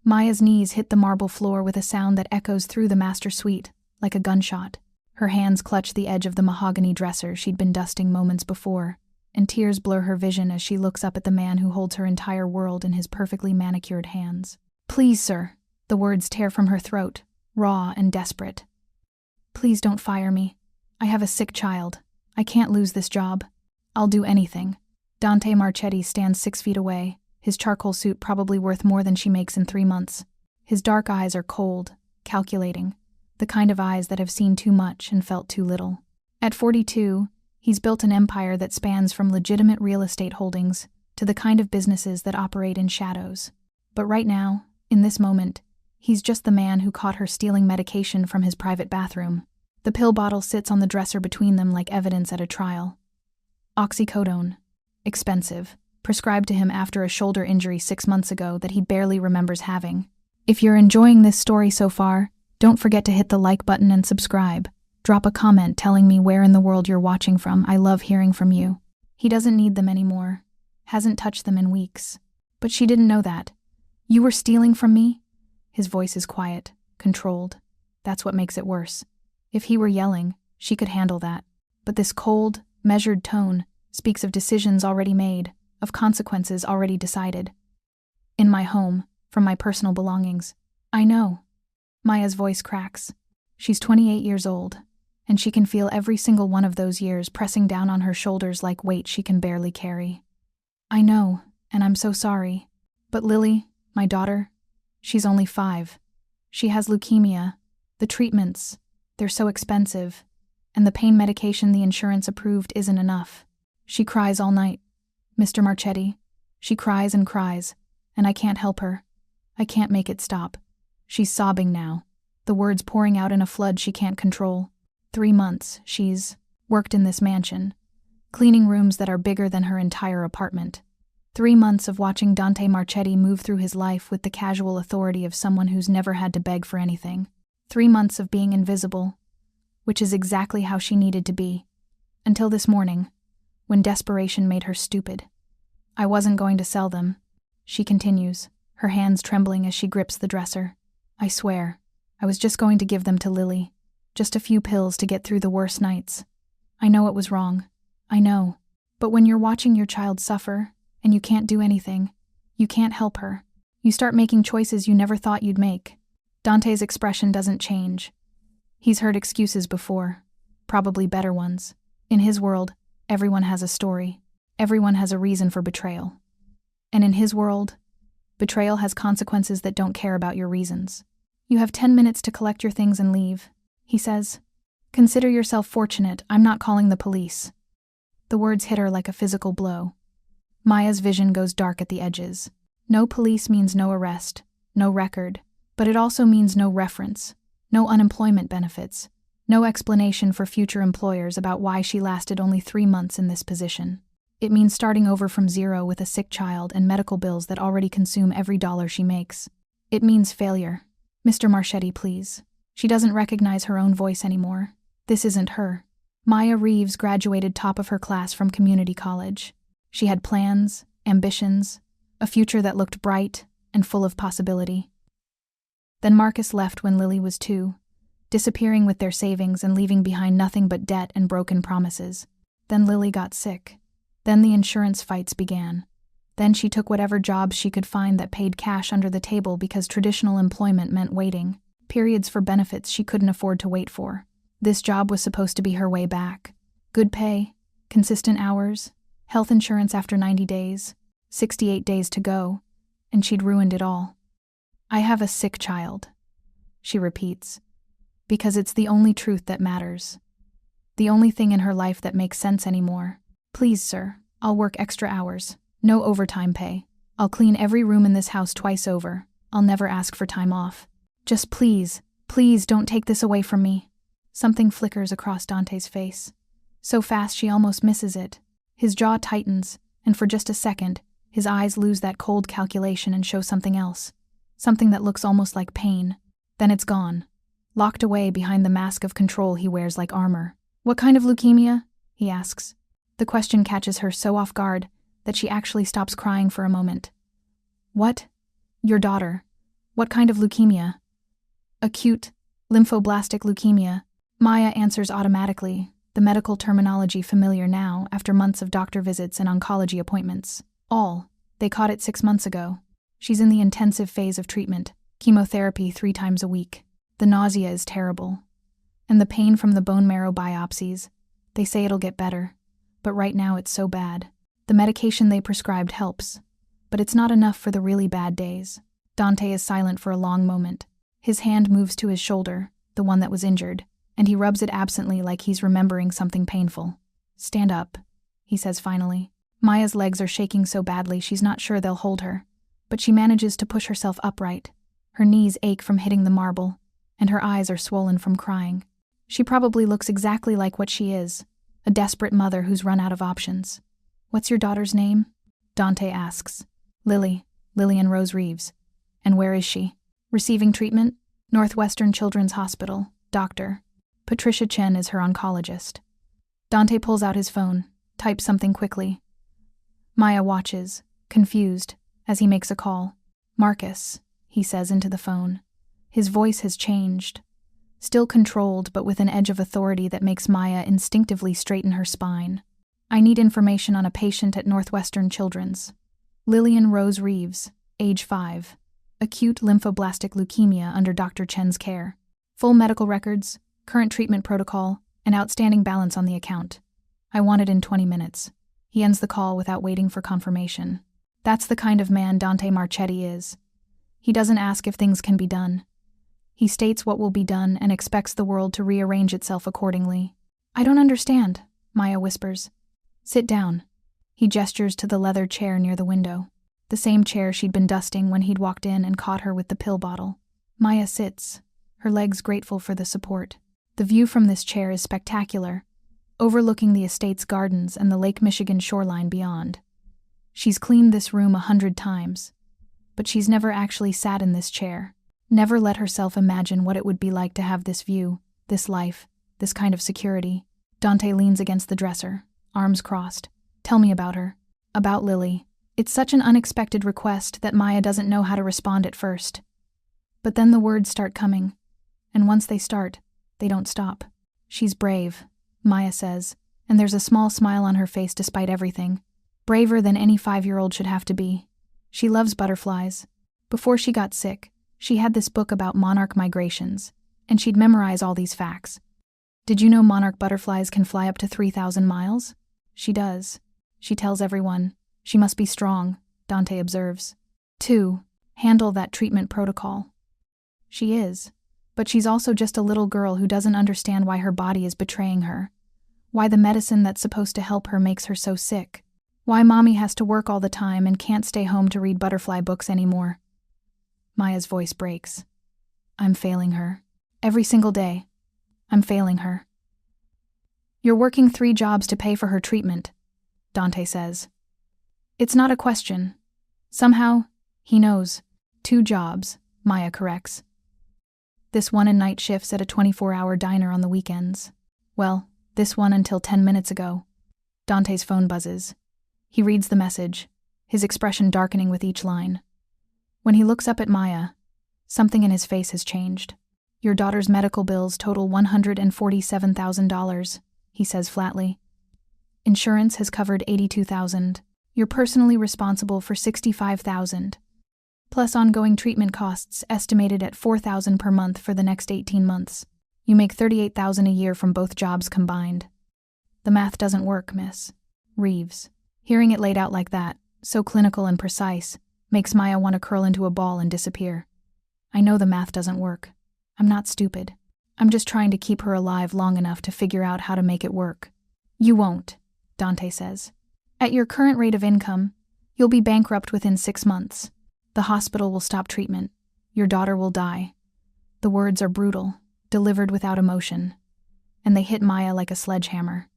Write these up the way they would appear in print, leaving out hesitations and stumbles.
Maya's knees hit the marble floor with a sound that echoes through the master suite, like a gunshot. Her hands clutch the edge of the mahogany dresser she'd been dusting moments before, and tears blur her vision as she looks up at the man who holds her entire world in his perfectly manicured hands. "Please, sir," the words tear from her throat, raw and desperate. "Please don't fire me. I have a sick child. I can't lose this job. I'll do anything." Dante Marchetti stands 6 feet away, his charcoal suit probably worth more than she makes in 3 months. His dark eyes are cold, calculating, the kind of eyes that have seen too much and felt too little. At 42, he's built an empire that spans from legitimate real estate holdings to the kind of businesses that operate in shadows. But right now, in this moment, he's just the man who caught her stealing medication from his private bathroom. The pill bottle sits on the dresser between them like evidence at a trial. Oxycodone. Expensive. Prescribed to him after a shoulder injury 6 months ago that he barely remembers having. If you're enjoying this story so far, don't forget to hit the like button and subscribe. Drop a comment telling me where in the world you're watching from. I love hearing from you. He doesn't need them anymore. Hasn't touched them in weeks. But she didn't know that. "You were stealing from me?" His voice is quiet, controlled. That's what makes it worse. If he were yelling, she could handle that. But this cold, measured tone speaks of decisions already made, of consequences already decided. "In my home, from my personal belongings." "I know." Maya's voice cracks. She's 28 years old, and she can feel every single one of those years pressing down on her shoulders like weight she can barely carry. "I know, and I'm so sorry. But Lily, my daughter, she's only 5. She has leukemia. The treatments, they're so expensive, and the pain medication the insurance approved isn't enough. She cries all night, Mr. Marchetti. She cries, and I can't help her. I can't make it stop. She's sobbing now, the words pouring out in a flood she can't control. 3 months she's worked in this mansion, cleaning rooms that are bigger than her entire apartment. 3 months of watching Dante Marchetti move through his life with the casual authority of someone who's never had to beg for anything. 3 months of being invisible, which is exactly how she needed to be. Until this morning, when desperation made her stupid. "I wasn't going to sell them," she continues, her hands trembling as she grips the dresser. "I swear, I was just going to give them to Lily. Just a few pills to get through the worst nights. I know it was wrong. I know. But when you're watching your child suffer, and you can't do anything, you can't help her, you start making choices you never thought you'd make." Dante's expression doesn't change. He's heard excuses before, probably better ones. In his world, everyone has a story. Everyone has a reason for betrayal. And in his world, betrayal has consequences that don't care about your reasons. "You have 10 minutes to collect your things and leave," he says. "Consider yourself fortunate. I'm not calling the police." The words hit her like a physical blow. Maya's vision goes dark at the edges. No police means no arrest, no record, but it also means no reference, no unemployment benefits, no explanation for future employers about why she lasted only 3 months in this position. It means starting over from zero with a sick child and medical bills that already consume every dollar she makes. It means failure. "Mr. Marchetti, please." She doesn't recognize her own voice anymore. This isn't her. Maya Reeves graduated top of her class from community college. She had plans, ambitions, a future that looked bright and full of possibility. Then Marcus left when Lily was 2, disappearing with their savings and leaving behind nothing but debt and broken promises. Then Lily got sick. Then the insurance fights began. Then she took whatever jobs she could find that paid cash under the table because traditional employment meant waiting, periods for benefits she couldn't afford to wait for. This job was supposed to be her way back. Good pay, consistent hours, health insurance after 90 days, 68 days to go, and she'd ruined it all. "I have a sick child," she repeats, because it's the only truth that matters. The only thing in her life that makes sense anymore. "Please, sir, I'll work extra hours. No overtime pay. I'll clean every room in this house twice over. I'll never ask for time off. Just please, please don't take this away from me." Something flickers across Dante's face. So fast she almost misses it. His jaw tightens, and for just a second, his eyes lose that cold calculation and show something else. Something that looks almost like pain. Then it's gone. Locked away behind the mask of control he wears like armor. "What kind of leukemia?" he asks. The question catches her so off guard that she actually stops crying for a moment. "What? Your daughter. What kind of leukemia? Acute lymphoblastic leukemia. Maya answers automatically, the medical terminology familiar now after months of doctor visits and oncology appointments. They caught it 6 months ago. She's in the intensive phase of treatment, chemotherapy 3 times a week. The nausea is terrible. And the pain from the bone marrow biopsies. They say it'll get better, but right now it's so bad. The medication they prescribed helps, but it's not enough for the really bad days. Dante is silent for a long moment. His hand moves to his shoulder, the one that was injured, and he rubs it absently like he's remembering something painful. Stand up, he says finally. Maya's legs are shaking so badly she's not sure they'll hold her, but she manages to push herself upright. Her knees ache from hitting the marble, and her eyes are swollen from crying. She probably looks exactly like what she is, a desperate mother who's run out of options. What's your daughter's name? Dante asks. Lillian Rose Reeves. And where is she? Receiving treatment? Northwestern Children's Hospital. Doctor. Patricia Chen is her oncologist. Dante pulls out his phone, types something quickly. Maya watches, confused, as he makes a call. Marcus, he says into the phone. His voice has changed. Still controlled, but with an edge of authority that makes Maya instinctively straighten her spine. I need information on a patient at Northwestern Children's. Lillian Rose Reeves, age 5. Acute lymphoblastic leukemia under Dr. Chen's care. Full medical records, current treatment protocol, and outstanding balance on the account. I want it in 20 minutes. He ends the call without waiting for confirmation. That's the kind of man Dante Marchetti is. He doesn't ask if things can be done. He states what will be done and expects the world to rearrange itself accordingly. I don't understand, Maya whispers. Sit down. He gestures to the leather chair near the window, the same chair she'd been dusting when he'd walked in and caught her with the pill bottle. Maya sits, her legs grateful for the support. The view from this chair is spectacular, overlooking the estate's gardens and the Lake Michigan shoreline beyond. She's cleaned this room 100 times, but she's never actually sat in this chair, never let herself imagine what it would be like to have this view, this life, this kind of security. Dante leans against the dresser, arms crossed. Tell me about her. About Lily. It's such an unexpected request that Maya doesn't know how to respond at first. But then the words start coming, and once they start, they don't stop. She's brave, Maya says, and there's a small smile on her face despite everything. Braver than any 5-year-old should have to be. She loves butterflies. Before she got sick, she had this book about monarch migrations, and she'd memorize all these facts. Did you know monarch butterflies can fly up to 3,000 miles? She does. She tells everyone. She must be strong, Dante observes. 2. Handle that treatment protocol. She is. But she's also just a little girl who doesn't understand why her body is betraying her. Why the medicine that's supposed to help her makes her so sick. Why mommy has to work all the time and can't stay home to read butterfly books anymore. Maya's voice breaks. I'm failing her. Every single day. I'm failing her. You're working 3 jobs to pay for her treatment, Dante says. It's not a question. Somehow, he knows. 2 jobs, Maya corrects. This one in night shifts at a 24-hour diner on the weekends. Well, this one until 10 minutes ago. Dante's phone buzzes. He reads the message, his expression darkening with each line. When he looks up at Maya, something in his face has changed. Your daughter's medical bills total $147,000, he says flatly. Insurance has covered $82,000. You're personally responsible for $65,000. Plus ongoing treatment costs estimated at $4,000 per month for the next 18 months. You make $38,000 a year from both jobs combined. The math doesn't work, Miss Reeves. Hearing it laid out like that, so clinical and precise, makes Maya want to curl into a ball and disappear. I know the math doesn't work. I'm not stupid. I'm just trying to keep her alive long enough to figure out how to make it work. You won't, Dante says. At your current rate of income, you'll be bankrupt within 6 months. The hospital will stop treatment. Your daughter will die. The words are brutal, delivered without emotion. And they hit Maya like a sledgehammer.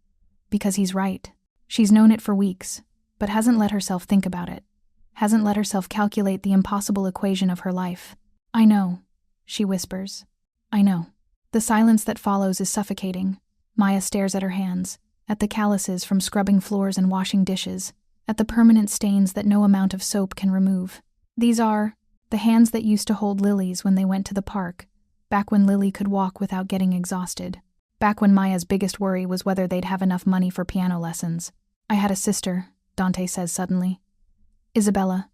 Because he's right. She's known it for weeks, but hasn't let herself think about it. Hasn't let herself calculate the impossible equation of her life. I know, she whispers. I know. The silence that follows is suffocating. Maya stares at her hands, at the calluses from scrubbing floors and washing dishes, at the permanent stains that no amount of soap can remove. These are The hands that used to hold Lily's when they went to the park, back when Lily could walk without getting exhausted. Back when Maya's biggest worry was whether they'd have enough money for piano lessons. I had a sister, Dante says suddenly. Isabella.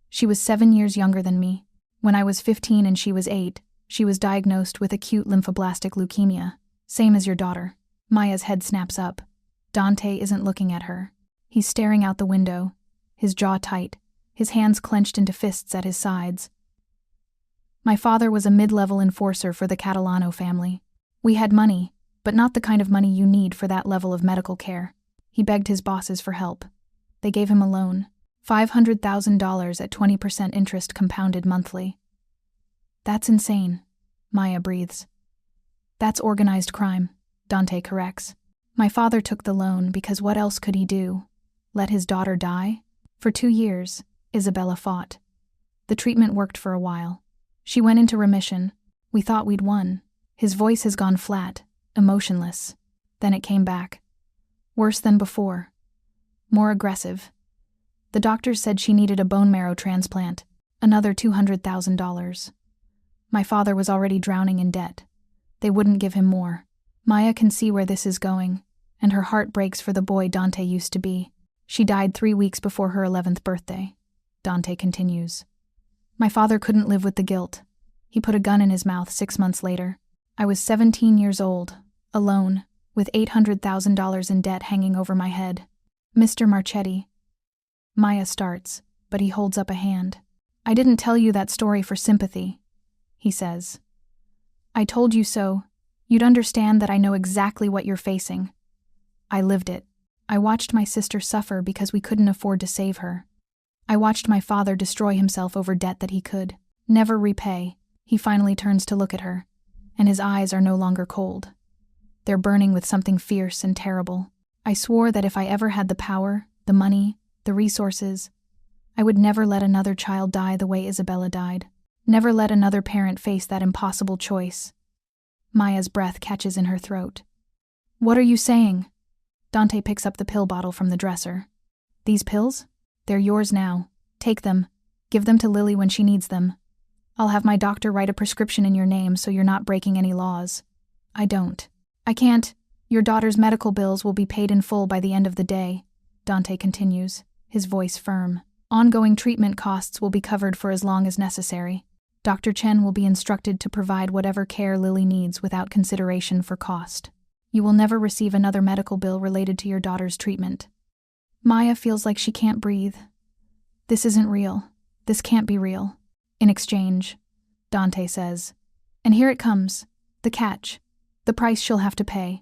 She was 7 years younger than me. When I was 15 and she was 8, she was diagnosed with acute lymphoblastic leukemia, same as your daughter. Maya's head snaps up. Dante isn't looking at her. He's staring out the window, his jaw tight, his hands clenched into fists at his sides. My father was a mid-level enforcer for the Catalano family. We had money, but not the kind of money you need for that level of medical care. He begged his bosses for help. They gave him a loan, $500,000 at 20% interest compounded monthly. That's insane, Maya breathes. That's organized crime, Dante corrects. My father took the loan because what else could he do? Let his daughter die? For 2 years, Isabella fought. The treatment worked for a while. She went into remission. We thought we'd won. His voice has gone flat, emotionless. Then it came back. Worse than before. More aggressive. The doctors said she needed a bone marrow transplant, another $200,000. My father was already drowning in debt. They wouldn't give him more. Maya can see where this is going, and her heart breaks for the boy Dante used to be. She died 3 weeks before her 11th birthday. Dante continues. My father couldn't live with the guilt. He put a gun in his mouth 6 months later. I was 17 years old, alone, with $800,000 in debt hanging over my head. Mr. Marchetti. Maya starts, but he holds up a hand. I didn't tell you that story for sympathy, he says. I told you so. You'd understand that I know exactly what you're facing. I lived it. I watched my sister suffer because we couldn't afford to save her. I watched my father destroy himself over debt that he could never repay. He finally turns to look at her, and his eyes are no longer cold. They're burning with something fierce and terrible. I swore that if I ever had the power, the money, the resources, I would never let another child die the way Isabella died. Never let another parent face that impossible choice. Maya's breath catches in her throat. What are you saying? Dante picks up the pill bottle from the dresser. These pills? They're yours now. Take them. Give them to Lily when she needs them. I'll have my doctor write a prescription in your name so you're not breaking any laws. I don't. I can't. Your daughter's medical bills will be paid in full by the end of the day, Dante continues, his voice firm. Ongoing treatment costs will be covered for as long as necessary. Dr. Chen will be instructed to provide whatever care Lily needs without consideration for cost. You will never receive another medical bill related to your daughter's treatment. Maya feels like she can't breathe. This isn't real. This can't be real. In exchange, Dante says. And here it comes. The catch. The price she'll have to pay.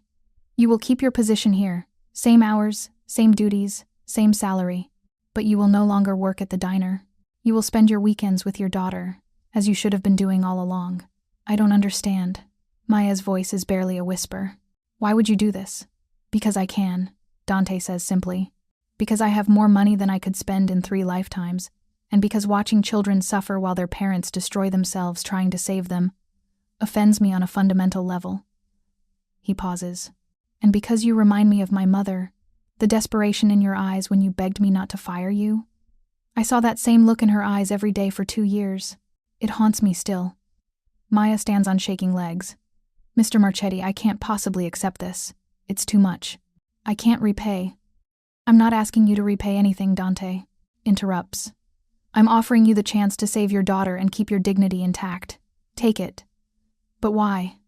You will keep your position here. Same hours, same duties, same salary. But you will no longer work at the diner. You will spend your weekends with your daughter, as you should have been doing all along. I don't understand. Maya's voice is barely a whisper. Why would you do this? Because I can, Dante says simply. Because I have more money than I could spend in 3 lifetimes, and because watching children suffer while their parents destroy themselves trying to save them offends me on a fundamental level. He pauses. And because you remind me of my mother, the desperation in your eyes when you begged me not to fire you. I saw that same look in her eyes every day for 2 years. It haunts me still. Maya stands on shaking legs. Mr. Marchetti, I can't possibly accept this. It's too much. I can't repay. I'm not asking you to repay anything, Dante interrupts. I'm offering you the chance to save your daughter and keep your dignity intact. Take it. But why?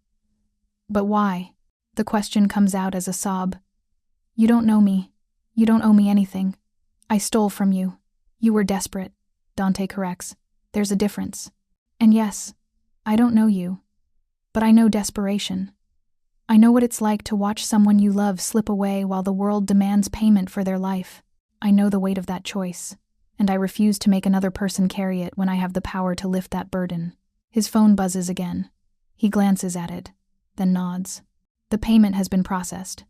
But why? The question comes out as a sob. You don't know me. You don't owe me anything. I stole from you. You were desperate, Dante corrects. There's a difference. And yes, I don't know you. But I know desperation. I know what it's like to watch someone you love slip away while the world demands payment for their life. I know the weight of that choice, and I refuse to make another person carry it when I have the power to lift that burden. His phone buzzes again. He glances at it, then nods. The payment has been processed.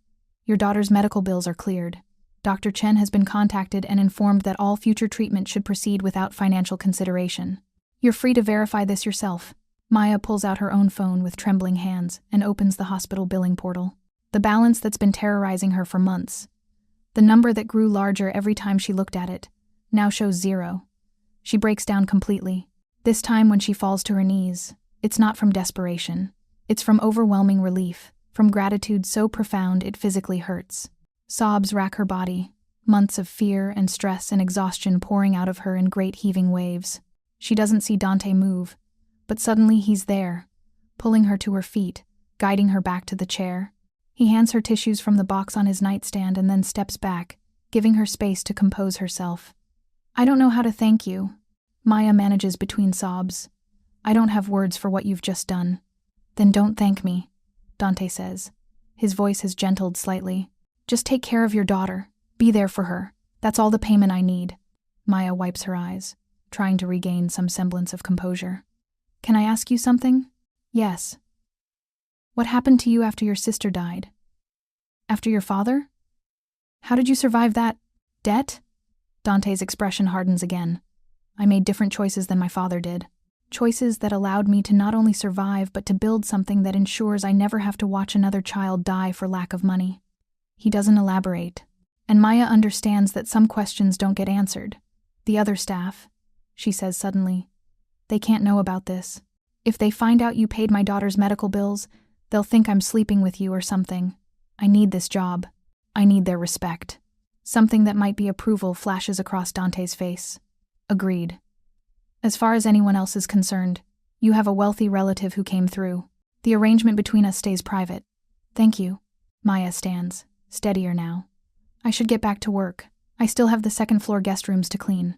Your daughter's medical bills are cleared. Dr. Chen has been contacted and informed that all future treatment should proceed without financial consideration. You're free to verify this yourself. Maya pulls out her own phone with trembling hands and opens the hospital billing portal. The balance that's been terrorizing her for months, the number that grew larger every time she looked at it, now shows 0. She breaks down completely. This time when she falls to her knees, it's not from desperation. It's from overwhelming relief, from gratitude so profound it physically hurts. Sobs rack her body, months of fear and stress and exhaustion pouring out of her in great heaving waves. She doesn't see Dante move, but suddenly he's there, pulling her to her feet, guiding her back to the chair. He hands her tissues from the box on his nightstand and then steps back, giving her space to compose herself. "I don't know how to thank you," Maya manages between sobs. "I don't have words for what you've just done." "Then don't thank me," Dante says. His voice has gentled slightly. "Just take care of your daughter. Be there for her. That's all the payment I need." Maya wipes her eyes, trying to regain some semblance of composure. "Can I ask you something?" "Yes." "What happened to you after your sister died?" "After your father? How did you survive that debt?" Dante's expression hardens again. "I made different choices than my father did. Choices that allowed me to not only survive but to build something that ensures I never have to watch another child die for lack of money." He doesn't elaborate, and Maya understands that some questions don't get answered. "The other staff," she says suddenly, "they can't know about this. If they find out you paid my daughter's medical bills, they'll think I'm sleeping with you or something. I need this job. I need their respect." Something that might be approval flashes across Dante's face. "Agreed. As far as anyone else is concerned, you have a wealthy relative who came through. The arrangement between us stays private." "Thank you." Maya stands, steadier now. "I should get back to work. I still have the second-floor guest rooms to clean."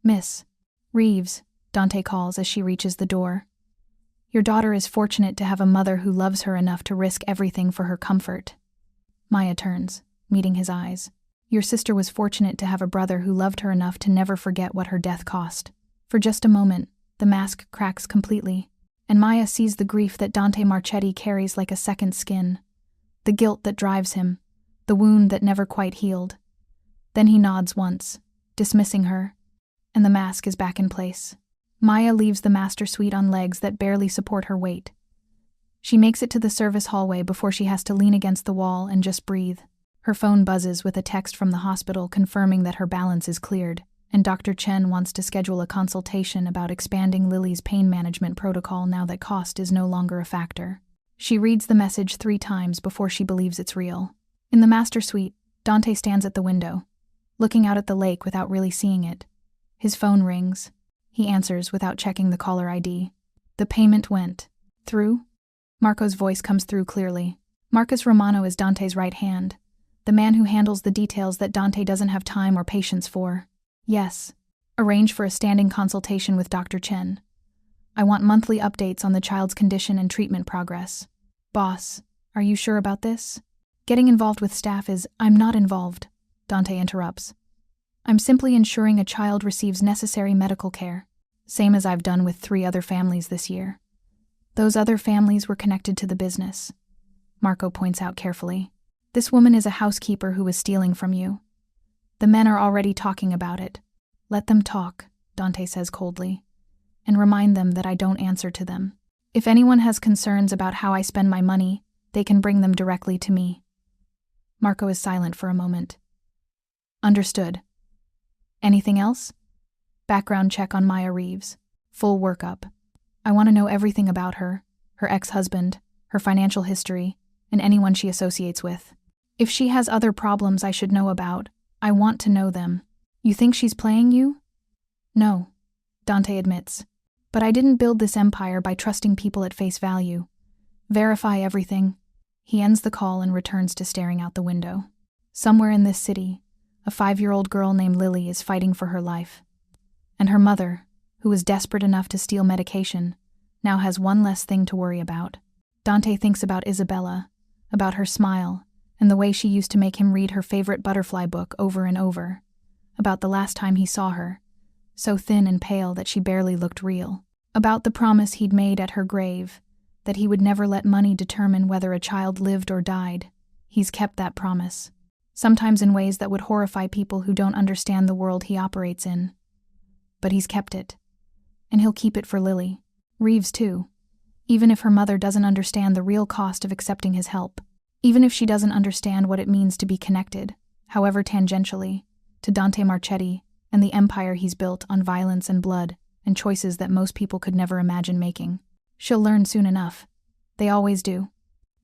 "Miss Reeves," Dante calls as she reaches the door. "Your daughter is fortunate to have a mother who loves her enough to risk everything for her comfort." Maya turns, meeting his eyes. "Your sister was fortunate to have a brother who loved her enough to never forget what her death cost." For just a moment, the mask cracks completely, and Maya sees the grief that Dante Marchetti carries like a second skin. The guilt that drives him, the wound that never quite healed. Then he nods once, dismissing her, and the mask is back in place. Maya leaves the master suite on legs that barely support her weight. She makes it to the service hallway before she has to lean against the wall and just breathe. Her phone buzzes with a text from the hospital confirming that her balance is cleared, and Dr. Chen wants to schedule a consultation about expanding Lily's pain management protocol now that cost is no longer a factor. She reads the message 3 times before she believes it's real. In the master suite, Dante stands at the window, looking out at the lake without really seeing it. His phone rings. He answers without checking the caller ID. "The payment went through?" Marco's voice comes through clearly. Marcus Romano is Dante's right hand, the man who handles the details that Dante doesn't have time or patience for. "Yes. Arrange for a standing consultation with Dr. Chen. I want monthly updates on the child's condition and treatment progress." "Boss, are you sure about this?" "Getting involved with staff is—" "I'm not involved," Dante interrupts. "I'm simply ensuring a child receives necessary medical care, same as I've done with 3 other families this year. Those other families were connected to the business," Marco points out carefully. "This woman is a housekeeper who was stealing from you. The men are already talking about it. Let them talk," Dante says coldly, "and remind them that I don't answer to them. If anyone has concerns about how I spend my money, they can bring them directly to me." Marco is silent for a moment. "Understood. Anything else?" "Background check on Maya Reeves. Full workup. I want to know everything about her, her ex-husband, her financial history, and anyone she associates with. If she has other problems I should know about, I want to know them." "You think she's playing you?" "No," Dante admits. "But I didn't build this empire by trusting people at face value. Verify everything." He ends the call and returns to staring out the window. Somewhere in this city, a 5-year-old girl named Lily is fighting for her life. And her mother, who was desperate enough to steal medication, now has one less thing to worry about. Dante thinks about Isabella, about her smile, and the way she used to make him read her favorite butterfly book over and over, about the last time he saw her, so thin and pale that she barely looked real, about the promise he'd made at her grave, that he would never let money determine whether a child lived or died. He's kept that promise, sometimes in ways that would horrify people who don't understand the world he operates in. But he's kept it, and he'll keep it for Lily. Reeves too, even if her mother doesn't understand the real cost of accepting his help. Even if she doesn't understand what it means to be connected, however tangentially, to Dante Marchetti and the empire he's built on violence and blood. and choices that most people could never imagine making. She'll learn soon enough. They always do.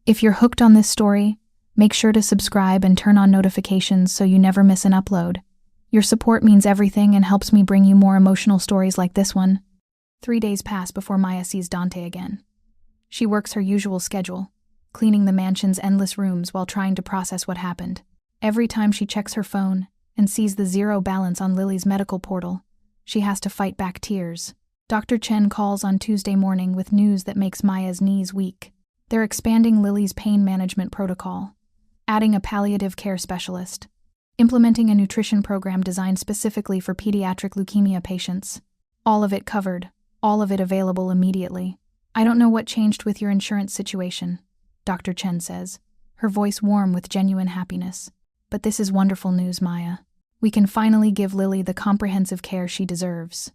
If you're hooked on this story, make sure to subscribe and turn on notifications so you never miss an upload. Your support means everything and helps me bring you more emotional stories like this one. 3 days pass before Maya sees Dante again. She works her usual schedule, cleaning the mansion's endless rooms while trying to process what happened. Every time she checks her phone and sees the zero balance on Lily's medical portal, she has to fight back tears. Dr. Chen calls on Tuesday morning with news that makes Maya's knees weak. They're expanding Lily's pain management protocol, adding a palliative care specialist, implementing a nutrition program designed specifically for pediatric leukemia patients. All of it covered, all of it available immediately. I don't know what changed with your insurance situation, Dr. Chen says, her voice warm with genuine happiness. But this is wonderful news, Maya. We can finally give Lily the comprehensive care she deserves.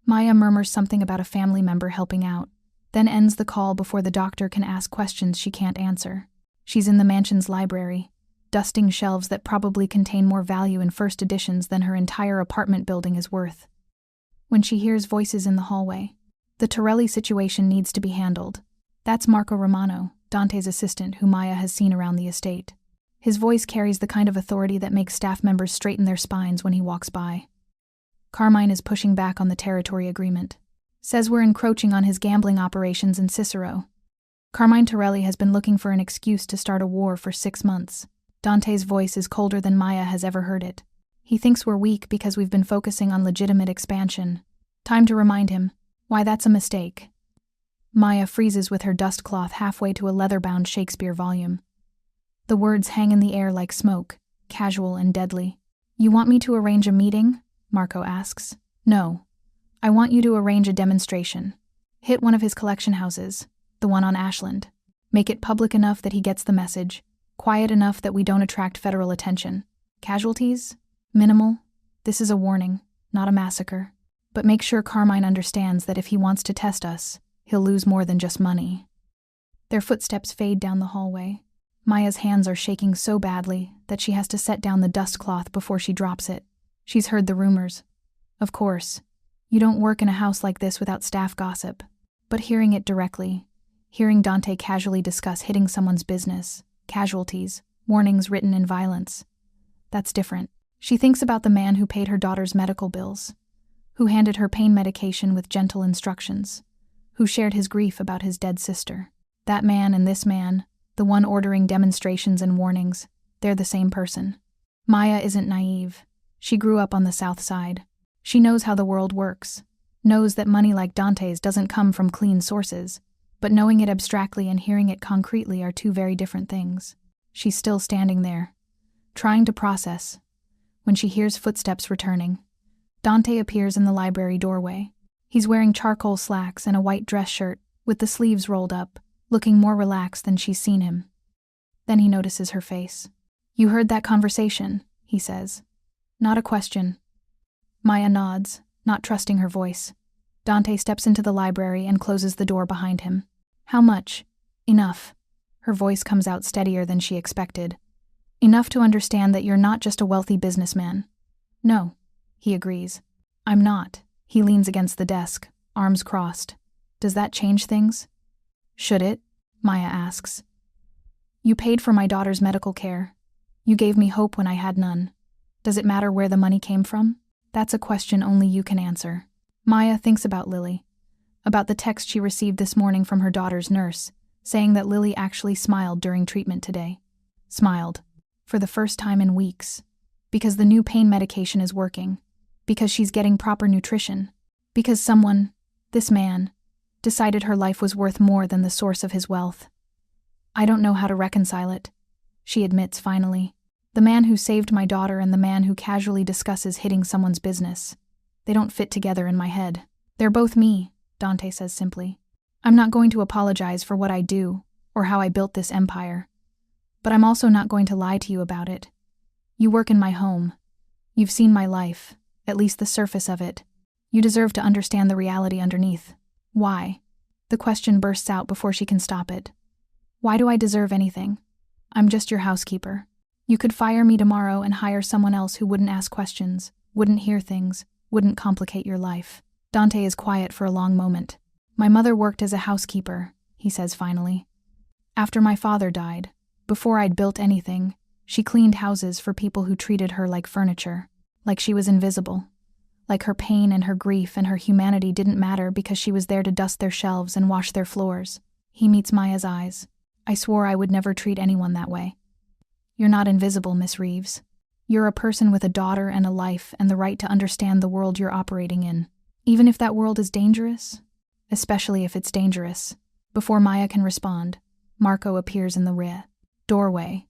Maya murmurs something about a family member helping out, then ends the call before the doctor can ask questions she can't answer. She's in the mansion's library, dusting shelves that probably contain more value in first editions than her entire apartment building is worth. When she hears voices in the hallway, the Torelli situation needs to be handled. That's Marco Romano, Dante's assistant, who Maya has seen around the estate. His voice carries the kind of authority that makes staff members straighten their spines when he walks by. Carmine is pushing back on the territory agreement. Says we're encroaching on his gambling operations in Cicero. Carmine Torelli has been looking for an excuse to start a war for 6 months. Dante's voice is colder than Maya has ever heard it. He thinks we're weak because we've been focusing on legitimate expansion. Time to remind him why that's a mistake. Maya freezes with her dust cloth halfway to a leather-bound Shakespeare volume. The words hang in the air like smoke, casual and deadly. You want me to arrange a meeting? Marco asks. No. I want you to arrange a demonstration. Hit one of his collection houses, the one on Ashland. Make it public enough that he gets the message, quiet enough that we don't attract federal attention. Casualties? Minimal. This is a warning, not a massacre. But make sure Carmine understands that if he wants to test us, he'll lose more than just money. Their footsteps fade down the hallway. Maya's hands are shaking so badly that she has to set down the dust cloth before she drops it. She's heard the rumors. Of course, you don't work in a house like this without staff gossip. But hearing it directly, hearing Dante casually discuss hitting someone's business, casualties, warnings written in violence, that's different. She thinks about the man who paid her daughter's medical bills, who handed her pain medication with gentle instructions, who shared his grief about his dead sister. That man and this man, the one ordering demonstrations and warnings, they're the same person. Maya isn't naive. She grew up on the South Side. She knows how the world works, knows that money like Dante's doesn't come from clean sources, but knowing it abstractly and hearing it concretely are two very different things. She's still standing there, trying to process, when she hears footsteps returning. Dante appears in the library doorway. He's wearing charcoal slacks and a white dress shirt, with the sleeves rolled up, looking more relaxed than she's seen him. Then he notices her face. You heard that conversation, he says. Not a question. Maya nods, not trusting her voice. Dante steps into the library and closes the door behind him. How much? Enough. Her voice comes out steadier than she expected. Enough to understand that you're not just a wealthy businessman. No, he agrees. I'm not. He leans against the desk, arms crossed. Does that change things? Should it? Maya asks. You paid for my daughter's medical care. You gave me hope when I had none. Does it matter where the money came from? That's a question only you can answer. Maya thinks about Lily, about the text she received this morning from her daughter's nurse, saying that Lily actually smiled during treatment today. Smiled. For the first time in weeks. Because the new pain medication is working. Because she's getting proper nutrition. Because someone, this man, decided her life was worth more than the source of his wealth. I don't know how to reconcile it, she admits finally. The man who saved my daughter and the man who casually discusses hitting someone's business. They don't fit together in my head. They're both me, Dante says simply. I'm not going to apologize for what I do or how I built this empire. But I'm also not going to lie to you about it. You work in my home. You've seen my life, at least the surface of it. You deserve to understand the reality underneath. Why? The question bursts out before she can stop it. Why do I deserve anything? I'm just your housekeeper. You could fire me tomorrow and hire someone else who wouldn't ask questions, wouldn't hear things, wouldn't complicate your life. Dante is quiet for a long moment. My mother worked as a housekeeper, he says finally. After my father died, before I'd built anything, she cleaned houses for people who treated her like furniture, like she was invisible. Like her pain and her grief and her humanity didn't matter because she was there to dust their shelves and wash their floors. He meets Maya's eyes. I swore I would never treat anyone that way. You're not invisible, Miss Reeves. You're a person with a daughter and a life and the right to understand the world you're operating in, even if that world is dangerous, especially if it's dangerous. Before Maya can respond, Marco appears in the doorway.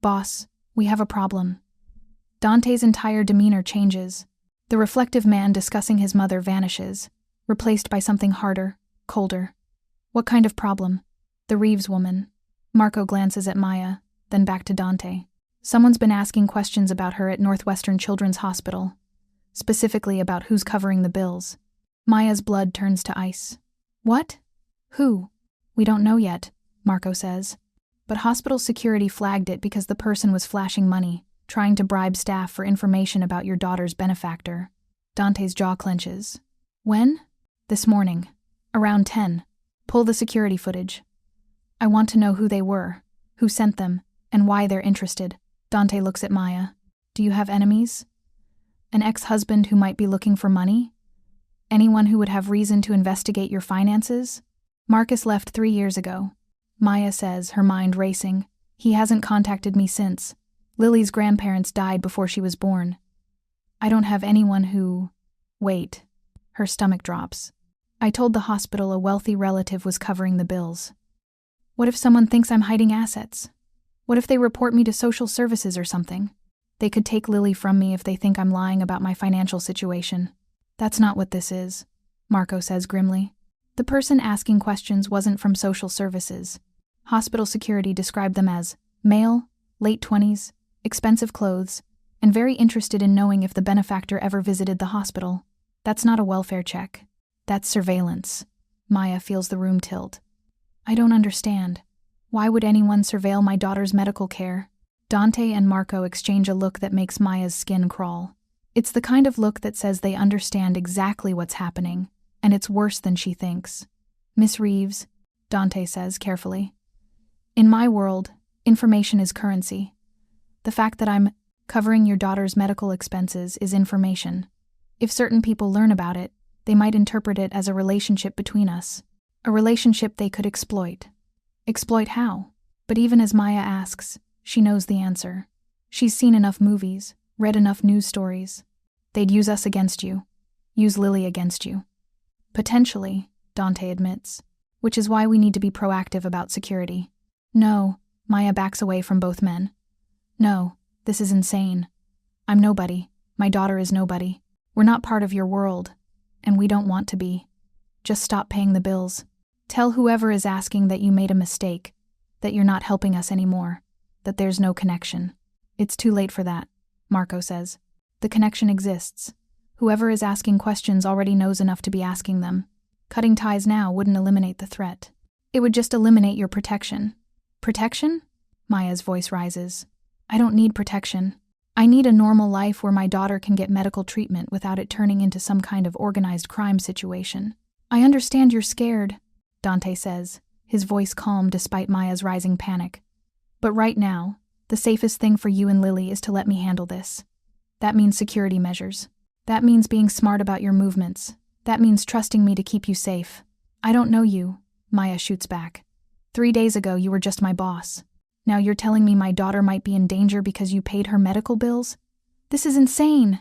Boss, we have a problem. Dante's entire demeanor changes. The reflective man discussing his mother vanishes, replaced by something harder, colder. What kind of problem? The Reeves woman. Marco glances at Maya, then back to Dante. Someone's been asking questions about her at Northwestern Children's Hospital, specifically about who's covering the bills. Maya's blood turns to ice. What? Who? We don't know yet, Marco says. But hospital security flagged it because the person was flashing money, trying to bribe staff for information about your daughter's benefactor. Dante's jaw clenches. When? This morning. Around 10. Pull the security footage. I want to know who they were, who sent them, and why they're interested. Dante looks at Maya. Do you have enemies? An ex-husband who might be looking for money? Anyone who would have reason to investigate your finances? Marcus left 3 years ago. Maya says, her mind racing. He hasn't contacted me since. Lily's grandparents died before she was born. I don't have anyone who... Wait. Her stomach drops. I told the hospital a wealthy relative was covering the bills. What if someone thinks I'm hiding assets? What if they report me to social services or something? They could take Lily from me if they think I'm lying about my financial situation. That's not what this is, Marco says grimly. The person asking questions wasn't from social services. Hospital security described them as male, late 20s, expensive clothes, and very interested in knowing if the benefactor ever visited the hospital. That's not a welfare check. That's surveillance. Maya feels the room tilt. I don't understand. Why would anyone surveil my daughter's medical care? Dante and Marco exchange a look that makes Maya's skin crawl. It's the kind of look that says they understand exactly what's happening, and it's worse than she thinks. Miss Reeves, Dante says carefully. In my world, information is currency. The fact that I'm covering your daughter's medical expenses is information. If certain people learn about it, they might interpret it as a relationship between us. A relationship they could exploit. Exploit how? But even as Maya asks, she knows the answer. She's seen enough movies, read enough news stories. They'd use us against you. Use Lily against you. Potentially, Dante admits. Which is why we need to be proactive about security. No, Maya backs away from both men. No, this is insane. I'm nobody. My daughter is nobody. We're not part of your world. And we don't want to be. Just stop paying the bills. Tell whoever is asking that you made a mistake, that you're not helping us anymore, that there's no connection. It's too late for that, Marco says. The connection exists. Whoever is asking questions already knows enough to be asking them. Cutting ties now wouldn't eliminate the threat. It would just eliminate your protection. Protection? Maya's voice rises. I don't need protection. I need a normal life where my daughter can get medical treatment without it turning into some kind of organized crime situation. I understand you're scared, Dante says, his voice calm despite Maya's rising panic. But right now, the safest thing for you and Lily is to let me handle this. That means security measures. That means being smart about your movements. That means trusting me to keep you safe. I don't know you, Maya shoots back. 3 days ago you were just my boss. Now you're telling me my daughter might be in danger because you paid her medical bills? This is insane.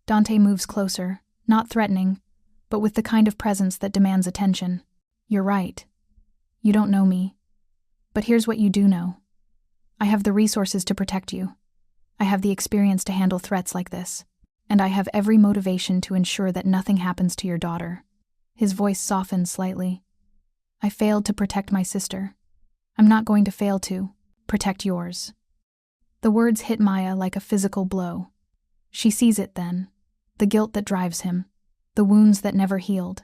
Dante moves closer, not threatening, but with the kind of presence that demands attention. You're right. You don't know me. But here's what you do know. I have the resources to protect you. I have the experience to handle threats like this. And I have every motivation to ensure that nothing happens to your daughter. His voice softens slightly. I failed to protect my sister. I'm not going to fail to protect yours. The words hit Maya like a physical blow. She sees it then. The guilt that drives him. The wounds that never healed.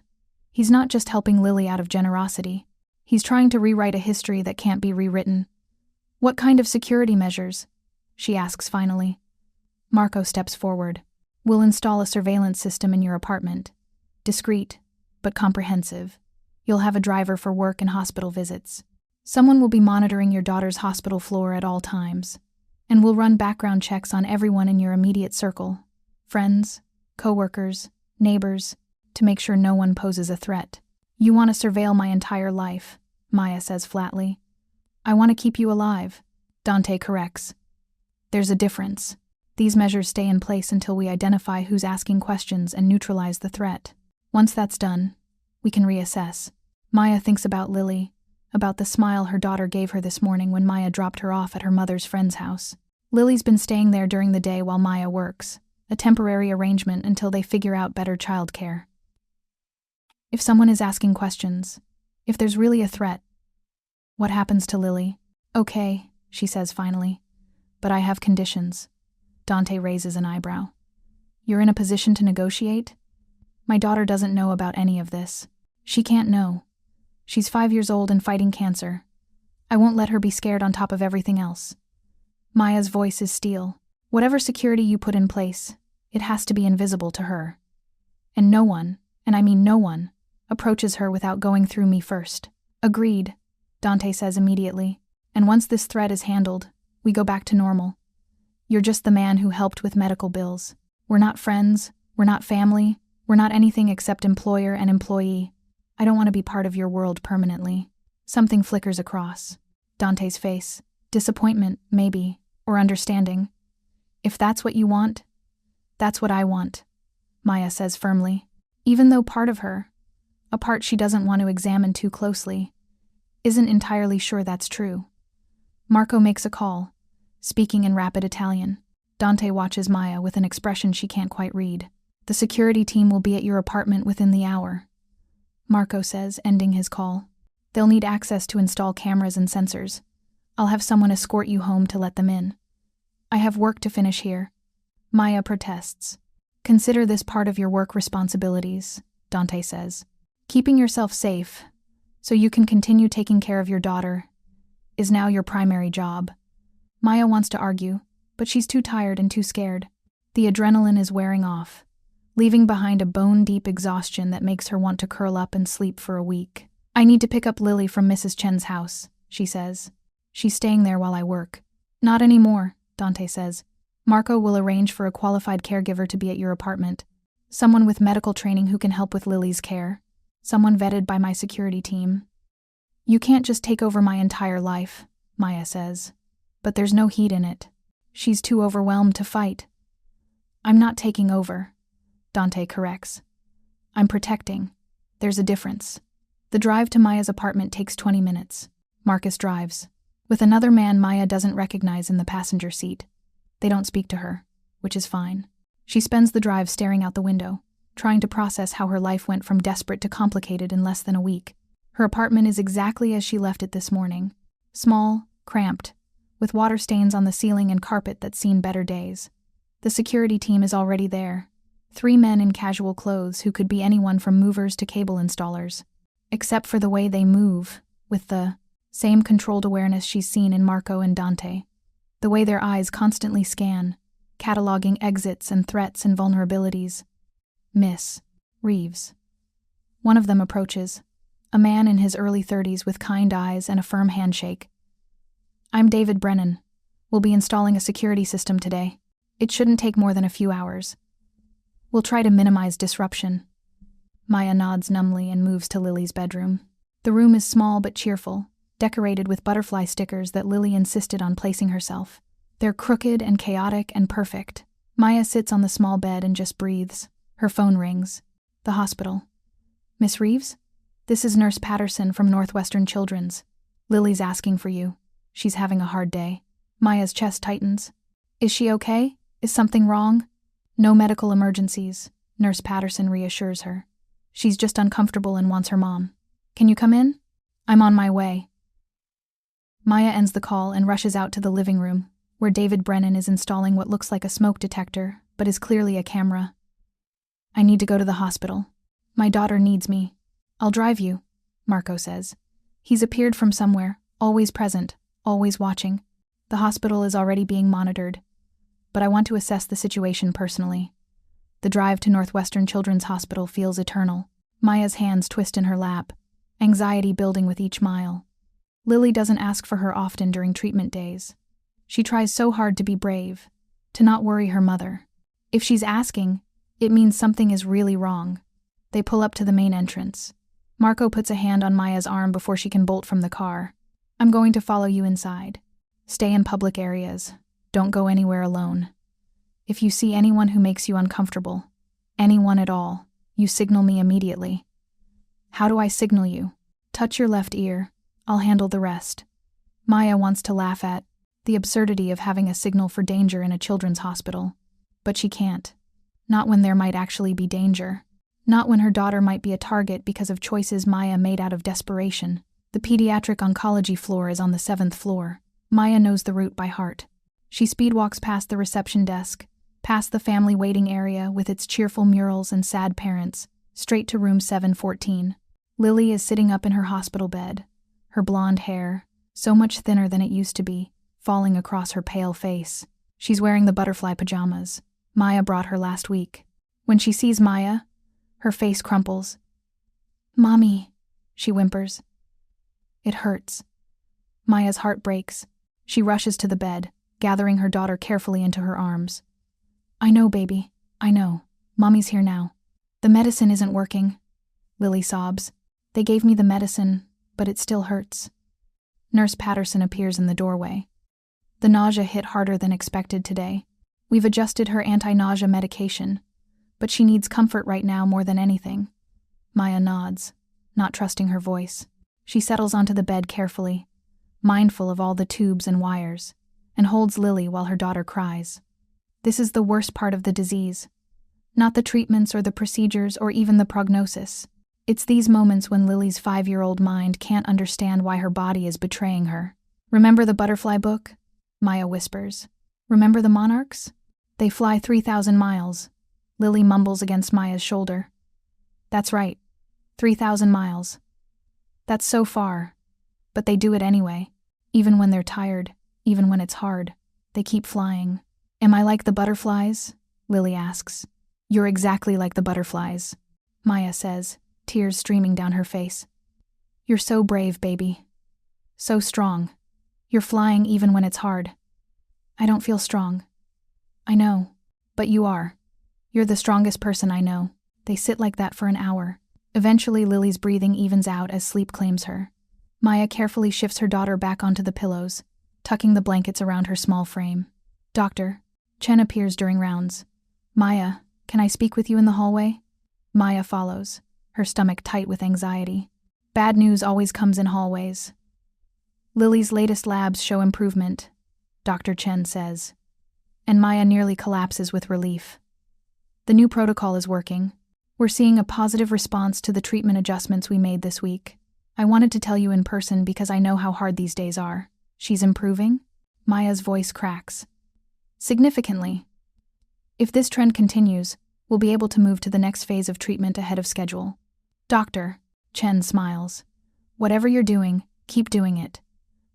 He's not just helping Lily out of generosity. He's trying to rewrite a history that can't be rewritten. What kind of security measures? She asks finally. Marco steps forward. We'll install a surveillance system in your apartment. Discreet, but comprehensive. You'll have a driver for work and hospital visits. Someone will be monitoring your daughter's hospital floor at all times, and will run background checks on everyone in your immediate circle, friends, co-workers, neighbors, to make sure no one poses a threat. You want to surveil my entire life, Maya says flatly. I want to keep you alive, Dante corrects. There's a difference. These measures stay in place until we identify who's asking questions and neutralize the threat. Once that's done, we can reassess. Maya thinks about Lily, about the smile her daughter gave her this morning when Maya dropped her off at her mother's friend's house. Lily's been staying there during the day while Maya works, a temporary arrangement until they figure out better childcare. If someone is asking questions, if there's really a threat, what happens to Lily? Okay, she says finally, but I have conditions. Dante raises an eyebrow. You're in a position to negotiate? My daughter doesn't know about any of this. She can't know. She's 5 years old and fighting cancer. I won't let her be scared on top of everything else. Maya's voice is steel. Whatever security you put in place, it has to be invisible to her. And no one, and I mean no one, approaches her without going through me first. Agreed, Dante says immediately. And once this threat is handled, we go back to normal. You're just the man who helped with medical bills. We're not friends, we're not family, we're not anything except employer and employee. I don't want to be part of your world permanently. Something flickers across Dante's face. Disappointment, maybe, or understanding. If that's what you want, that's what I want, Maya says firmly. Even though part of her, a part she doesn't want to examine too closely, isn't entirely sure that's true. Marco makes a call, speaking in rapid Italian. Dante watches Maya with an expression she can't quite read. The security team will be at your apartment within the hour, Marco says, ending his call. They'll need access to install cameras and sensors. I'll have someone escort you home to let them in. I have work to finish here. Maya protests. Consider this part of your work responsibilities, Dante says. Keeping yourself safe, so you can continue taking care of your daughter, is now your primary job. Maya wants to argue, but she's too tired and too scared. The adrenaline is wearing off, leaving behind a bone-deep exhaustion that makes her want to curl up and sleep for a week. I need to pick up Lily from Mrs. Chen's house, she says. She's staying there while I work. Not anymore, Dante says. Marco will arrange for a qualified caregiver to be at your apartment. Someone with medical training who can help with Lily's care. Someone vetted by my security team. You can't just take over my entire life, Maya says. But there's no heat in it. She's too overwhelmed to fight. I'm not taking over, Dante corrects. I'm protecting. There's a difference. The drive to Maya's apartment takes 20 minutes. Marcus drives. With another man Maya doesn't recognize in the passenger seat. They don't speak to her, which is fine. She spends the drive staring out the window, trying to process how her life went from desperate to complicated in less than a week. Her apartment is exactly as she left it this morning. Small, cramped, with water stains on the ceiling and carpet that's seen better days. The security team is already there. 3 men in casual clothes who could be anyone from movers to cable installers. Except for the way they move, with the same controlled awareness she's seen in Marco and Dante. The way their eyes constantly scan, cataloging exits and threats and vulnerabilities. Miss Reeves. One of them approaches, a man in his early 30s with kind eyes and a firm handshake. I'm David Brennan. We'll be installing a security system today. It shouldn't take more than a few hours. We'll try to minimize disruption. Maya nods numbly and moves to Lily's bedroom. The room is small but cheerful, decorated with butterfly stickers that Lily insisted on placing herself. They're crooked and chaotic and perfect. Maya sits on the small bed and just breathes. Her phone rings. The hospital. Miss Reeves? This is Nurse Patterson from Northwestern Children's. Lily's asking for you. She's having a hard day. Maya's chest tightens. Is she okay? Is something wrong? No medical emergencies, Nurse Patterson reassures her. She's just uncomfortable and wants her mom. Can you come in? I'm on my way. Maya ends the call and rushes out to the living room, where David Brennan is installing what looks like a smoke detector, but is clearly a camera. I need to go to the hospital. My daughter needs me. I'll drive you, Marco says. He's appeared from somewhere, always present, always watching. The hospital is already being monitored, but I want to assess the situation personally. The drive to Northwestern Children's Hospital feels eternal. Maya's hands twist in her lap, anxiety building with each mile. Lily doesn't ask for her often during treatment days. She tries so hard to be brave, to not worry her mother. If she's asking, it means something is really wrong. They pull up to the main entrance. Marco puts a hand on Maya's arm before she can bolt from the car. I'm going to follow you inside. Stay in public areas. Don't go anywhere alone. If you see anyone who makes you uncomfortable, anyone at all, you signal me immediately. How do I signal you? Touch your left ear. I'll handle the rest. Maya wants to laugh at the absurdity of having a signal for danger in a children's hospital. But she can't. Not when there might actually be danger. Not when her daughter might be a target because of choices Maya made out of desperation. The pediatric oncology floor is on the 7th floor. Maya knows the route by heart. She speedwalks past the reception desk, past the family waiting area with its cheerful murals and sad parents, straight to room 714. Lily is sitting up in her hospital bed, her blonde hair, so much thinner than it used to be, falling across her pale face. She's wearing the butterfly pajamas Maya brought her last week. When she sees Maya, her face crumples. "Mommy," she whimpers. It hurts. Maya's heart breaks. She rushes to the bed, gathering her daughter carefully into her arms. "I know, baby. I know. Mommy's here now." "The medicine isn't working," Lily sobs. "They gave me the medicine, but it still hurts." Nurse Patterson appears in the doorway. The nausea hit harder than expected today. We've adjusted her anti-nausea medication, but she needs comfort right now more than anything. Maya nods, not trusting her voice. She settles onto the bed carefully, mindful of all the tubes and wires, and holds Lily while her daughter cries. This is the worst part of the disease. Not the treatments or the procedures or even the prognosis. It's these moments when Lily's 5-year-old mind can't understand why her body is betraying her. "Remember the butterfly book?" Maya whispers. "Remember the monarchs? They fly 3,000 miles. Lily mumbles against Maya's shoulder. "That's right. 3,000 miles. That's so far. But they do it anyway. Even when they're tired, even when it's hard, they keep flying." "Am I like the butterflies?" Lily asks. "You're exactly like the butterflies," Maya says, tears streaming down her face. "You're so brave, baby. So strong. You're flying even when it's hard." "I don't feel strong." "I know. But you are. You're the strongest person I know." They sit like that for an hour. Eventually, Lily's breathing evens out as sleep claims her. Maya carefully shifts her daughter back onto the pillows, tucking the blankets around her small frame. "Doctor." Chen appears during rounds. "Maya, can I speak with you in the hallway?" Maya follows, her stomach tight with anxiety. Bad news always comes in hallways. "Lily's latest labs show improvement," Dr. Chen says. And Maya nearly collapses with relief. "The new protocol is working. We're seeing a positive response to the treatment adjustments we made this week. I wanted to tell you in person because I know how hard these days are." "She's improving?" Maya's voice cracks. "Significantly. If this trend continues, we'll be able to move to the next phase of treatment ahead of schedule." "Doctor," Chen smiles. "Whatever you're doing, keep doing it.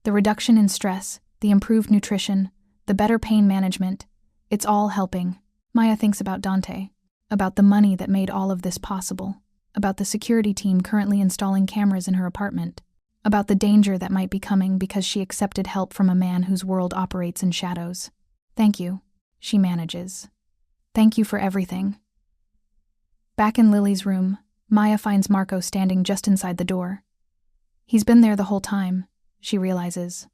The reduction in stress, the improved nutrition, the better pain management, it's all helping." Maya thinks about Dante, about the money that made all of this possible, about the security team currently installing cameras in her apartment, about the danger that might be coming because she accepted help from a man whose world operates in shadows. "Thank you," she manages. "Thank you for everything." Back in Lily's room, Maya finds Marco standing just inside the door. He's been there the whole time, she realizes.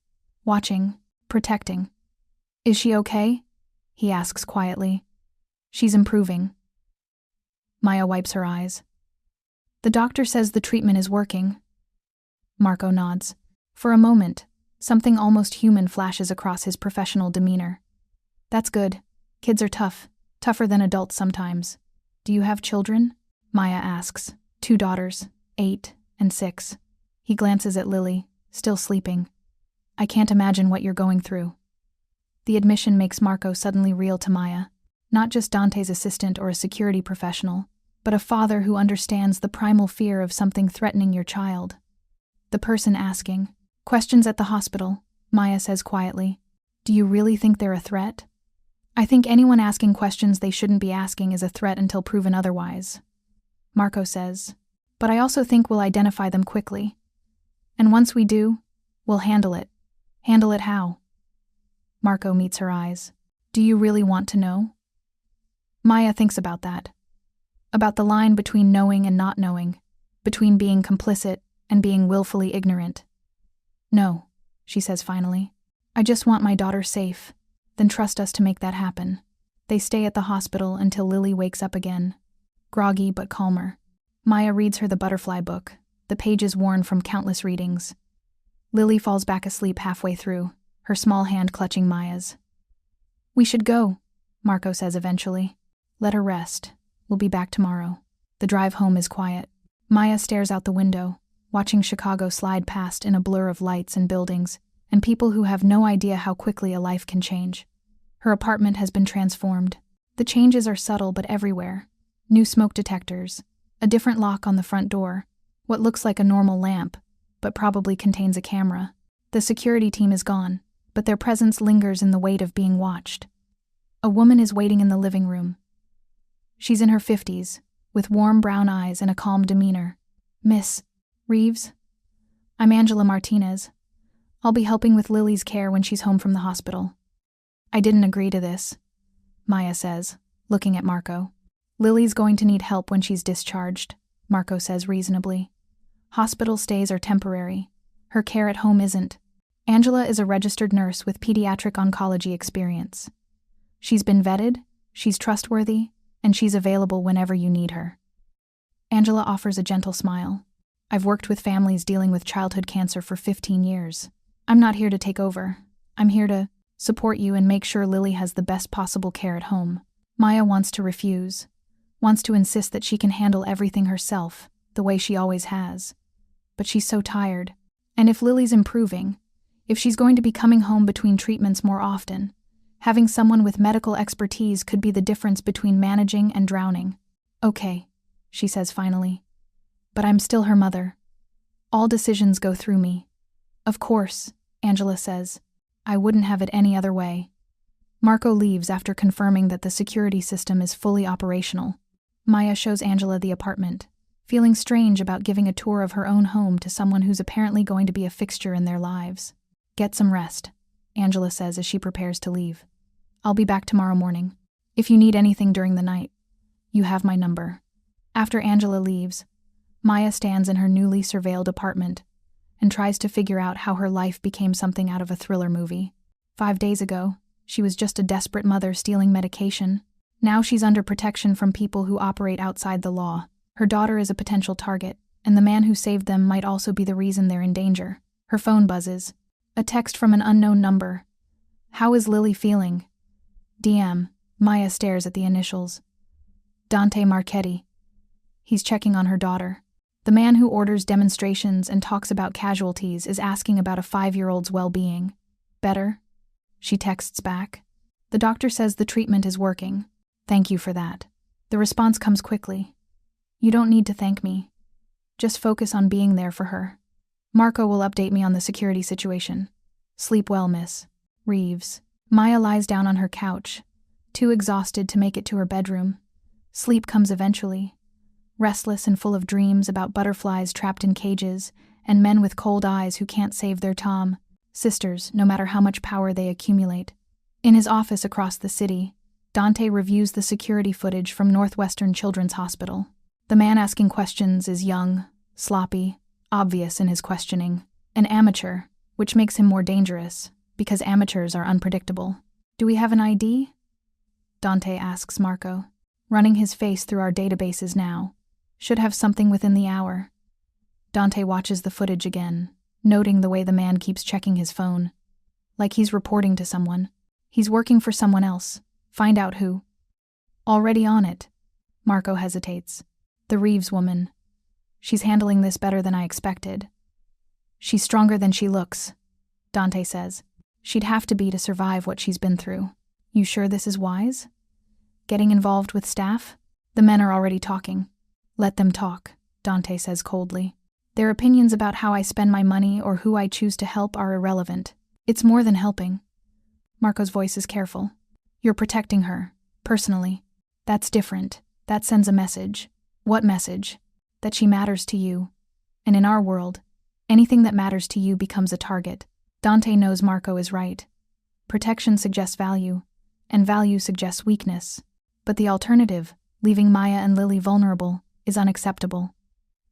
Watching, protecting. "Is she okay?" he asks quietly. "She's improving." Maya wipes her eyes. "The doctor says the treatment is working." Marco nods. For a moment, something almost human flashes across his professional demeanor. "That's good. Kids are tough, tougher than adults sometimes." "Do you have children?" Maya asks. "2 daughters, 8 and 6. He glances at Lily, still sleeping. "I can't imagine what you're going through." The admission makes Marco suddenly real to Maya. Not just Dante's assistant or a security professional, but a father who understands the primal fear of something threatening your child. The person asking questions at the hospital, Maya says quietly, "Do you really think they're a threat?" I think anyone asking questions they shouldn't be asking is a threat until proven otherwise, Marco says. But I also think we'll identify them quickly. And once we do, we'll handle it. Handle it how? Marco meets her eyes. Do you really want to know? Maya thinks about that. About the line between knowing and not knowing, between being complicit and being willfully ignorant. No, she says finally. I just want my daughter safe, then trust us to make that happen. They stay at the hospital until Lily wakes up again, groggy but calmer. Maya reads her the butterfly book, the pages worn from countless readings. Lily falls back asleep halfway through, her small hand clutching Maya's. We should go, Marco says eventually. Let her rest. We'll be back tomorrow. The drive home is quiet. Maya stares out the window, watching Chicago slide past in a blur of lights and buildings, and people who have no idea how quickly a life can change. Her apartment has been transformed. The changes are subtle but everywhere. New smoke detectors, a different lock on the front door, what looks like a normal lamp, but probably contains a camera. The security team is gone, but their presence lingers in the weight of being watched. A woman is waiting in the living room. She's in her 50s, with warm brown eyes and a calm demeanor. Miss Reeves? I'm Angela Martinez. I'll be helping with Lily's care when she's home from the hospital. I didn't agree to this, Maya says, looking at Marco. Lily's going to need help when she's discharged, Marco says reasonably. Hospital stays are temporary. Her care at home isn't. Angela is a registered nurse with pediatric oncology experience. She's been vetted, she's trustworthy, and she's available whenever you need her. Angela offers a gentle smile. I've worked with families dealing with childhood cancer for 15 years. I'm not here to take over. I'm here to support you and make sure Lily has the best possible care at home. Maya wants to refuse, wants to insist that she can handle everything herself, the way she always has. But she's so tired. And if Lily's improving, if she's going to be coming home between treatments more often, having someone with medical expertise could be the difference between managing and drowning. Okay, she says finally. But I'm still her mother. All decisions go through me. Of course, Angela says. I wouldn't have it any other way. Marco leaves after confirming that the security system is fully operational. Maya shows Angela the apartment, feeling strange about giving a tour of her own home to someone who's apparently going to be a fixture in their lives. Get some rest, Angela says as she prepares to leave. I'll be back tomorrow morning. If you need anything during the night, you have my number. After Angela leaves, Maya stands in her newly surveilled apartment and tries to figure out how her life became something out of a thriller movie. 5 days ago, she was just a desperate mother stealing medication. Now she's under protection from people who operate outside the law. Her daughter is a potential target, and the man who saved them might also be the reason they're in danger. Her phone buzzes. A text from an unknown number. How is Lily feeling? DM. Maya stares at the initials. Dante Marchetti. He's checking on her daughter. The man who orders demonstrations and talks about casualties is asking about a 5-year-old's well-being. Better? She texts back. The doctor says the treatment is working. Thank you for that. The response comes quickly. You don't need to thank me. Just focus on being there for her. Marco will update me on the security situation. Sleep well, Miss Reeves. Maya lies down on her couch, too exhausted to make it to her bedroom. Sleep comes eventually. Restless and full of dreams about butterflies trapped in cages and men with cold eyes who can't save their Tom, sisters, no matter how much power they accumulate. In his office across the city, Dante reviews the security footage from Northwestern Children's Hospital. The man asking questions is young, sloppy, obvious in his questioning, an amateur, which makes him more dangerous, because amateurs are unpredictable. Do we have an ID? Dante asks Marco, running his face through our databases now. Should have something within the hour. Dante watches the footage again, noting the way the man keeps checking his phone. Like he's reporting to someone. He's working for someone else. Find out who. Already on it. Marco hesitates. The Reeves woman. She's handling this better than I expected. She's stronger than she looks, Dante says. She'd have to be to survive what she's been through. You sure this is wise? Getting involved with staff? The men are already talking. Let them talk, Dante says coldly. Their opinions about how I spend my money or who I choose to help are irrelevant. It's more than helping. Marco's voice is careful. You're protecting her, personally. That's different. That sends a message. What message? That she matters to you. And in our world, anything that matters to you becomes a target. Dante knows Marco is right. Protection suggests value, and value suggests weakness. But the alternative, leaving Maya and Lily vulnerable, is unacceptable.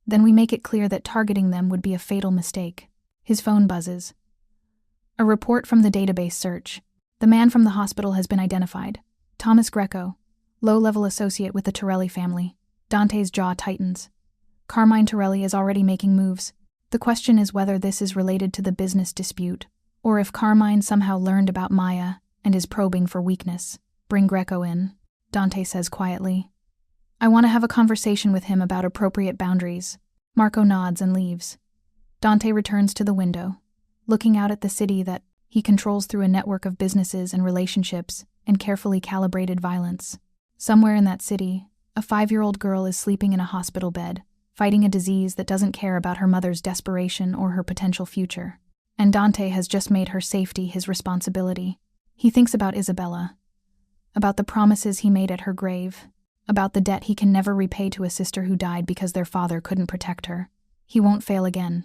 Then we make it clear that targeting them would be a fatal mistake. His phone buzzes. A report from the database search. The man from the hospital has been identified. Thomas Greco, low-level associate with the Torelli family. Dante's jaw tightens. Carmine Torelli is already making moves. The question is whether this is related to the business dispute, or if Carmine somehow learned about Maya and is probing for weakness. Bring Greco in, Dante says quietly. I want to have a conversation with him about appropriate boundaries. Marco nods and leaves. Dante returns to the window, looking out at the city that he controls through a network of businesses and relationships and carefully calibrated violence. Somewhere in that city, a 5-year-old girl is sleeping in a hospital bed, fighting a disease that doesn't care about her mother's desperation or her potential future. And Dante has just made her safety his responsibility. He thinks about Isabella, about the promises he made at her grave, about the debt he can never repay to a sister who died because their father couldn't protect her. He won't fail again.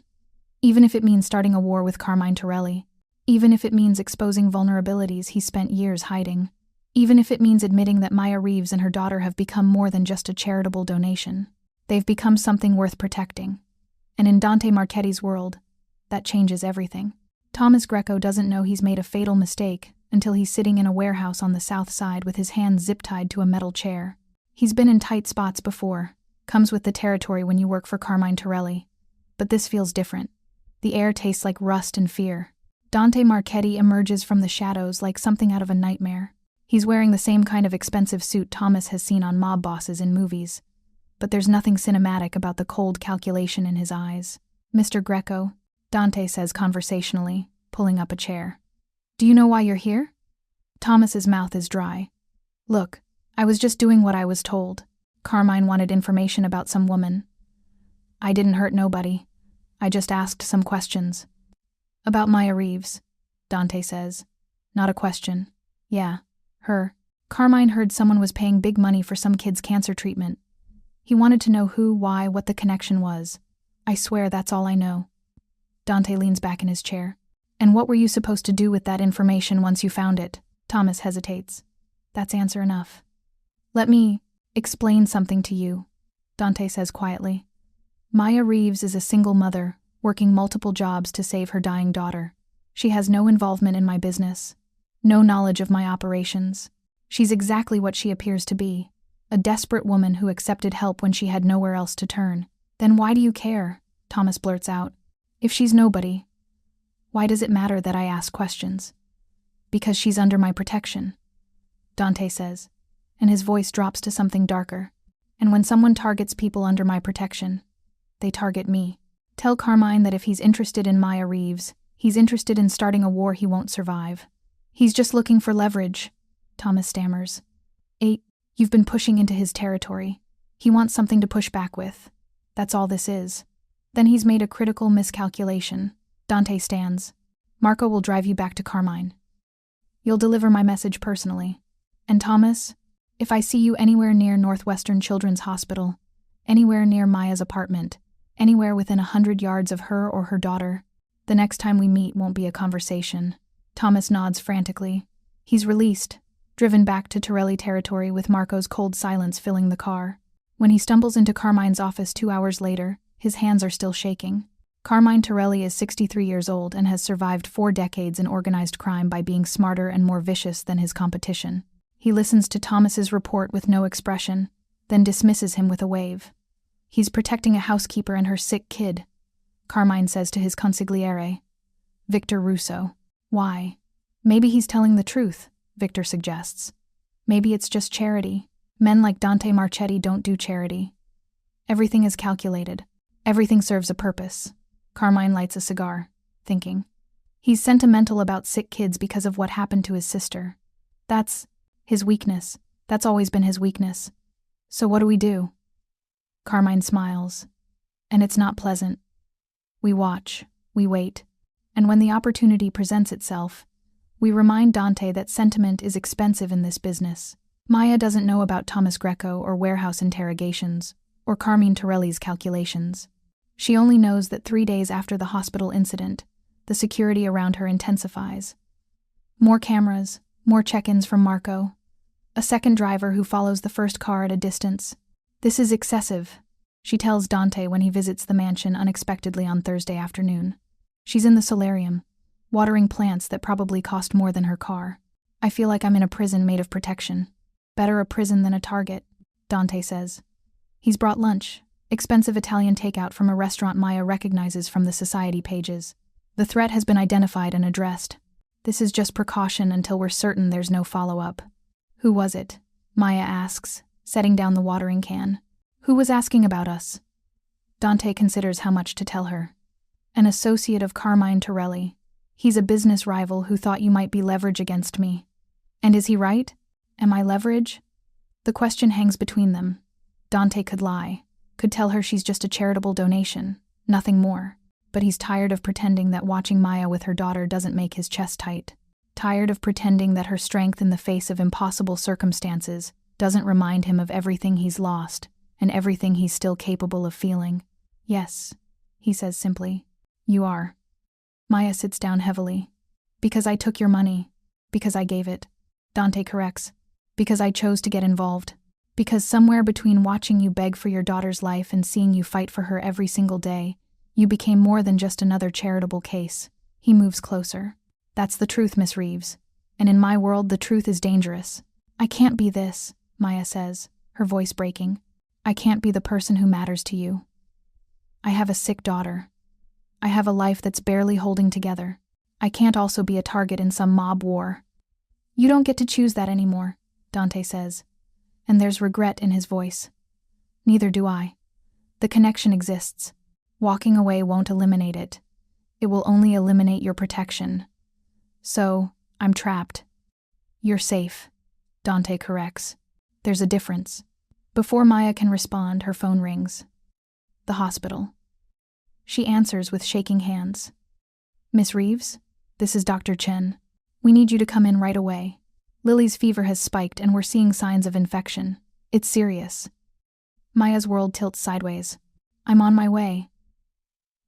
Even if it means starting a war with Carmine Torelli. Even if it means exposing vulnerabilities he spent years hiding. Even if it means admitting that Maya Reeves and her daughter have become more than just a charitable donation. They've become something worth protecting. And in Dante Marchetti's world, that changes everything. Thomas Greco doesn't know he's made a fatal mistake until he's sitting in a warehouse on the south side with his hands zip-tied to a metal chair. He's been in tight spots before, comes with the territory when you work for Carmine Torelli. But this feels different. The air tastes like rust and fear. Dante Marchetti emerges from the shadows like something out of a nightmare. He's wearing the same kind of expensive suit Thomas has seen on mob bosses in movies. But there's nothing cinematic about the cold calculation in his eyes. Mr. Greco, Dante says conversationally, pulling up a chair. Do you know why you're here? Thomas's mouth is dry. Look, I was just doing what I was told. Carmine wanted information about some woman. I didn't hurt nobody. I just asked some questions. About Maya Reeves, Dante says. Not a question. Yeah, her. Carmine heard someone was paying big money for some kid's cancer treatment. He wanted to know who, why, what the connection was. I swear that's all I know. Dante leans back in his chair. And what were you supposed to do with that information once you found it? Thomas hesitates. That's answer enough. Let me explain something to you, Dante says quietly. Maya Reeves is a single mother, working multiple jobs to save her dying daughter. She has no involvement in my business, no knowledge of my operations. She's exactly what she appears to be, a desperate woman who accepted help when she had nowhere else to turn. Then why do you care? Thomas blurts out. If she's nobody, why does it matter that I ask questions? Because she's under my protection, Dante says, and his voice drops to something darker. And when someone targets people under my protection, they target me. Tell Carmine that if he's interested in Maya Reeves, he's interested in starting a war he won't survive. He's just looking for leverage, Thomas stammers. 8. You've been pushing into his territory. He wants something to push back with. That's all this is. Then he's made a critical miscalculation. Dante stands. Marco will drive you back to Carmine. You'll deliver my message personally. And Thomas, if I see you anywhere near Northwestern Children's Hospital, anywhere near Maya's apartment, anywhere within 100 yards of her or her daughter, the next time we meet won't be a conversation. Thomas nods frantically. He's released, driven back to Torelli territory with Marco's cold silence filling the car. When he stumbles into Carmine's office 2 hours later, his hands are still shaking. Carmine Torelli is 63 years old and has survived 4 decades in organized crime by being smarter and more vicious than his competition. He listens to Thomas's report with no expression, then dismisses him with a wave. He's protecting a housekeeper and her sick kid, Carmine says to his consigliere, Victor Russo. Why? Maybe he's telling the truth, Victor suggests. Maybe it's just charity. Men like Dante Marchetti don't do charity. Everything is calculated. Everything serves a purpose. Carmine lights a cigar, thinking. He's sentimental about sick kids because of what happened to his sister. That's his weakness. That's always been his weakness. So what do we do? Carmine smiles. And it's not pleasant. We watch. We wait. And when the opportunity presents itself, We remind Dante that sentiment is expensive in this business. Maya doesn't know about Thomas Greco or warehouse interrogations, or Carmine Torelli's calculations. She only knows that 3 days after the hospital incident, the security around her intensifies. More cameras, more check-ins from Marco. A second driver who follows the first car at a distance. This is excessive, she tells Dante when he visits the mansion unexpectedly on Thursday afternoon. She's in the solarium, watering plants that probably cost more than her car. I feel like I'm in a prison made of protection. Better a prison than a target, Dante says. He's brought lunch, expensive Italian takeout from a restaurant Maya recognizes from the society pages. The threat has been identified and addressed. This is just precaution until we're certain there's no follow-up. Who was it? Maya asks, setting down the watering can. Who was asking about us? Dante considers how much to tell her. An associate of Carmine Torelli. He's a business rival who thought you might be leverage against me. And is he right? Am I leverage? The question hangs between them. Dante could lie, could tell her she's just a charitable donation, nothing more. But he's tired of pretending that watching Maya with her daughter doesn't make his chest tight. Tired of pretending that her strength in the face of impossible circumstances doesn't remind him of everything he's lost and everything he's still capable of feeling. Yes, he says simply. You are. Maya sits down heavily. Because I took your money. Because I gave it. Dante corrects. Because I chose to get involved. Because somewhere between watching you beg for your daughter's life and seeing you fight for her every single day, you became more than just another charitable case. He moves closer. That's the truth, Miss Reeves. And in my world, the truth is dangerous. I can't be this, Maya says, her voice breaking. I can't be the person who matters to you. I have a sick daughter. I have a life that's barely holding together. I can't also be a target in some mob war. You don't get to choose that anymore, Dante says. And there's regret in his voice. Neither do I. The connection exists. Walking away won't eliminate it. It will only eliminate your protection. So, I'm trapped. You're safe, Dante corrects. There's a difference. Before Maya can respond, her phone rings. The hospital. She answers with shaking hands. Miss Reeves, this is Dr. Chen. We need you to come in right away. Lily's fever has spiked and we're seeing signs of infection. It's serious. Maya's world tilts sideways. I'm on my way.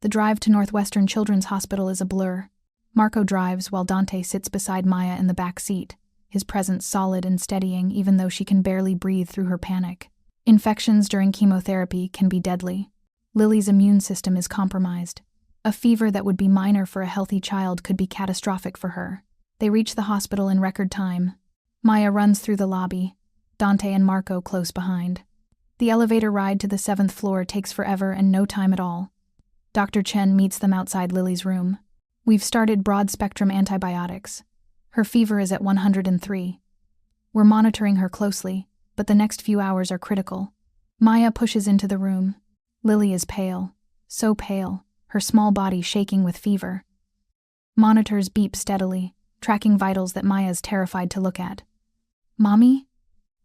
The drive to Northwestern Children's Hospital is a blur. Marco drives while Dante sits beside Maya in the back seat, his presence solid and steadying even though she can barely breathe through her panic. Infections during chemotherapy can be deadly. Lily's immune system is compromised. A fever that would be minor for a healthy child could be catastrophic for her. They reach the hospital in record time. Maya runs through the lobby, Dante and Marco close behind. The elevator ride to the 7th floor takes forever and no time at all. Dr. Chen meets them outside Lily's room. We've started broad-spectrum antibiotics. Her fever is at 103. We're monitoring her closely, but the next few hours are critical. Maya pushes into the room. Lily is pale, so pale, her small body shaking with fever. Monitors beep steadily, tracking vitals that Maya's terrified to look at. Mommy?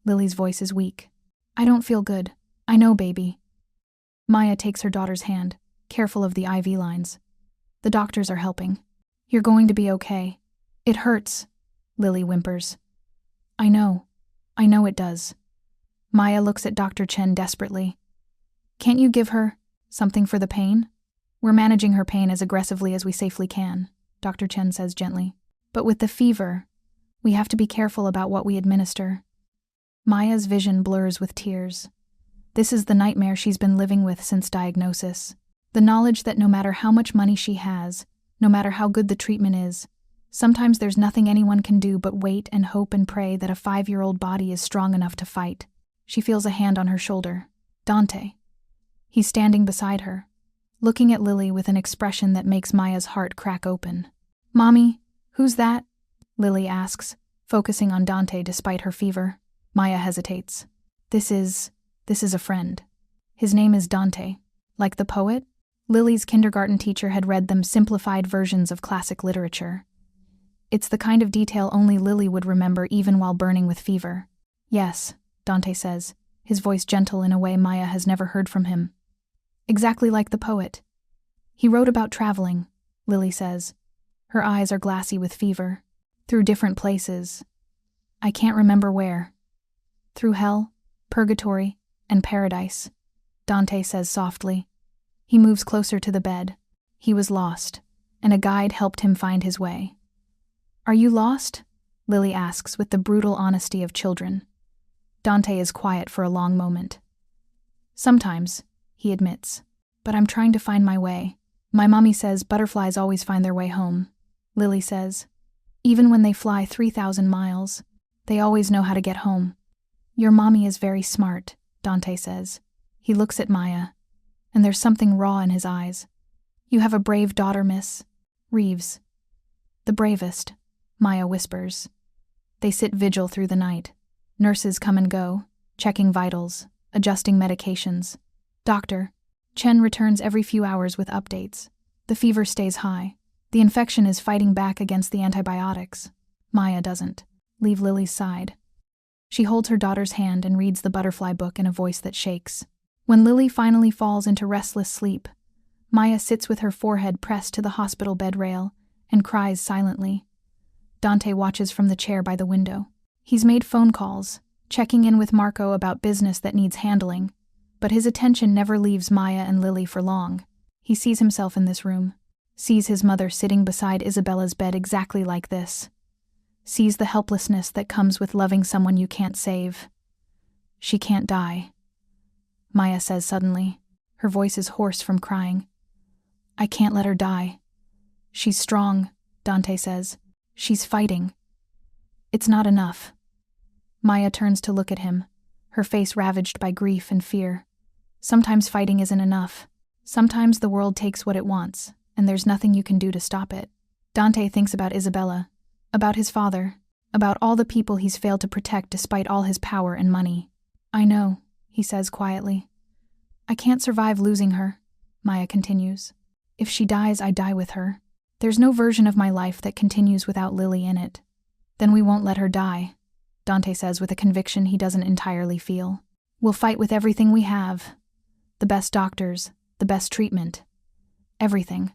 Lily's voice is weak. I don't feel good. I know, baby. Maya takes her daughter's hand, careful of the IV lines. The doctors are helping. You're going to be okay. It hurts, Lily whimpers. I know it does. Maya looks at Dr. Chen desperately. Can't you give her something for the pain? We're managing her pain as aggressively as we safely can, Dr. Chen says gently. But with the fever, we have to be careful about what we administer. Maya's vision blurs with tears. This is the nightmare she's been living with since diagnosis. The knowledge that no matter how much money she has, no matter how good the treatment is, sometimes there's nothing anyone can do but wait and hope and pray that a 5-year-old body is strong enough to fight. She feels a hand on her shoulder. Dante. He's standing beside her, looking at Lily with an expression that makes Maya's heart crack open. Mommy, who's that? Lily asks, focusing on Dante despite her fever. Maya hesitates. This is a friend. His name is Dante. Like the poet? Lily's kindergarten teacher had read them simplified versions of classic literature. It's the kind of detail only Lily would remember even while burning with fever. Yes, Dante says, his voice gentle in a way Maya has never heard from him. Exactly like the poet. He wrote about traveling, Lily says. Her eyes are glassy with fever. Through different places. I can't remember where. Through hell, purgatory, and paradise, Dante says softly. He moves closer to the bed. He was lost, and a guide helped him find his way. Are you lost? Lily asks with the brutal honesty of children. Dante is quiet for a long moment. Sometimes, he admits, but I'm trying to find my way. My mommy says butterflies always find their way home. Lily says, even when they fly 3,000 miles, they always know how to get home. Your mommy is very smart, Dante says. He looks at Maya, and there's something raw in his eyes. You have a brave daughter, Miss Reeves. The bravest, Maya whispers. They sit vigil through the night. Nurses come and go, checking vitals, adjusting medications. Doctor Chen returns every few hours with updates. The fever stays high. The infection is fighting back against the antibiotics. Maya doesn't leave Lily's side. She holds her daughter's hand and reads the butterfly book in a voice that shakes. When Lily finally falls into restless sleep, Maya sits with her forehead pressed to the hospital bed rail and cries silently. Dante watches from the chair by the window. He's made phone calls, checking in with Marco about business that needs handling, but his attention never leaves Maya and Lily for long. He sees himself in this room, sees his mother sitting beside Isabella's bed exactly like this, sees the helplessness that comes with loving someone you can't save. She can't die, Maya says suddenly. Her voice is hoarse from crying. I can't let her die. She's strong, Dante says. She's fighting. It's not enough. Maya turns to look at him, her face ravaged by grief and fear. Sometimes fighting isn't enough. Sometimes the world takes what it wants, and there's nothing you can do to stop it. Dante thinks about Isabella, about his father, about all the people he's failed to protect despite all his power and money. I know, he says quietly. I can't survive losing her, Maya continues. If she dies, I die with her. There's no version of my life that continues without Lily in it. Then we won't let her die, Dante says with a conviction he doesn't entirely feel. We'll fight with everything we have. The best doctors, the best treatment. Everything.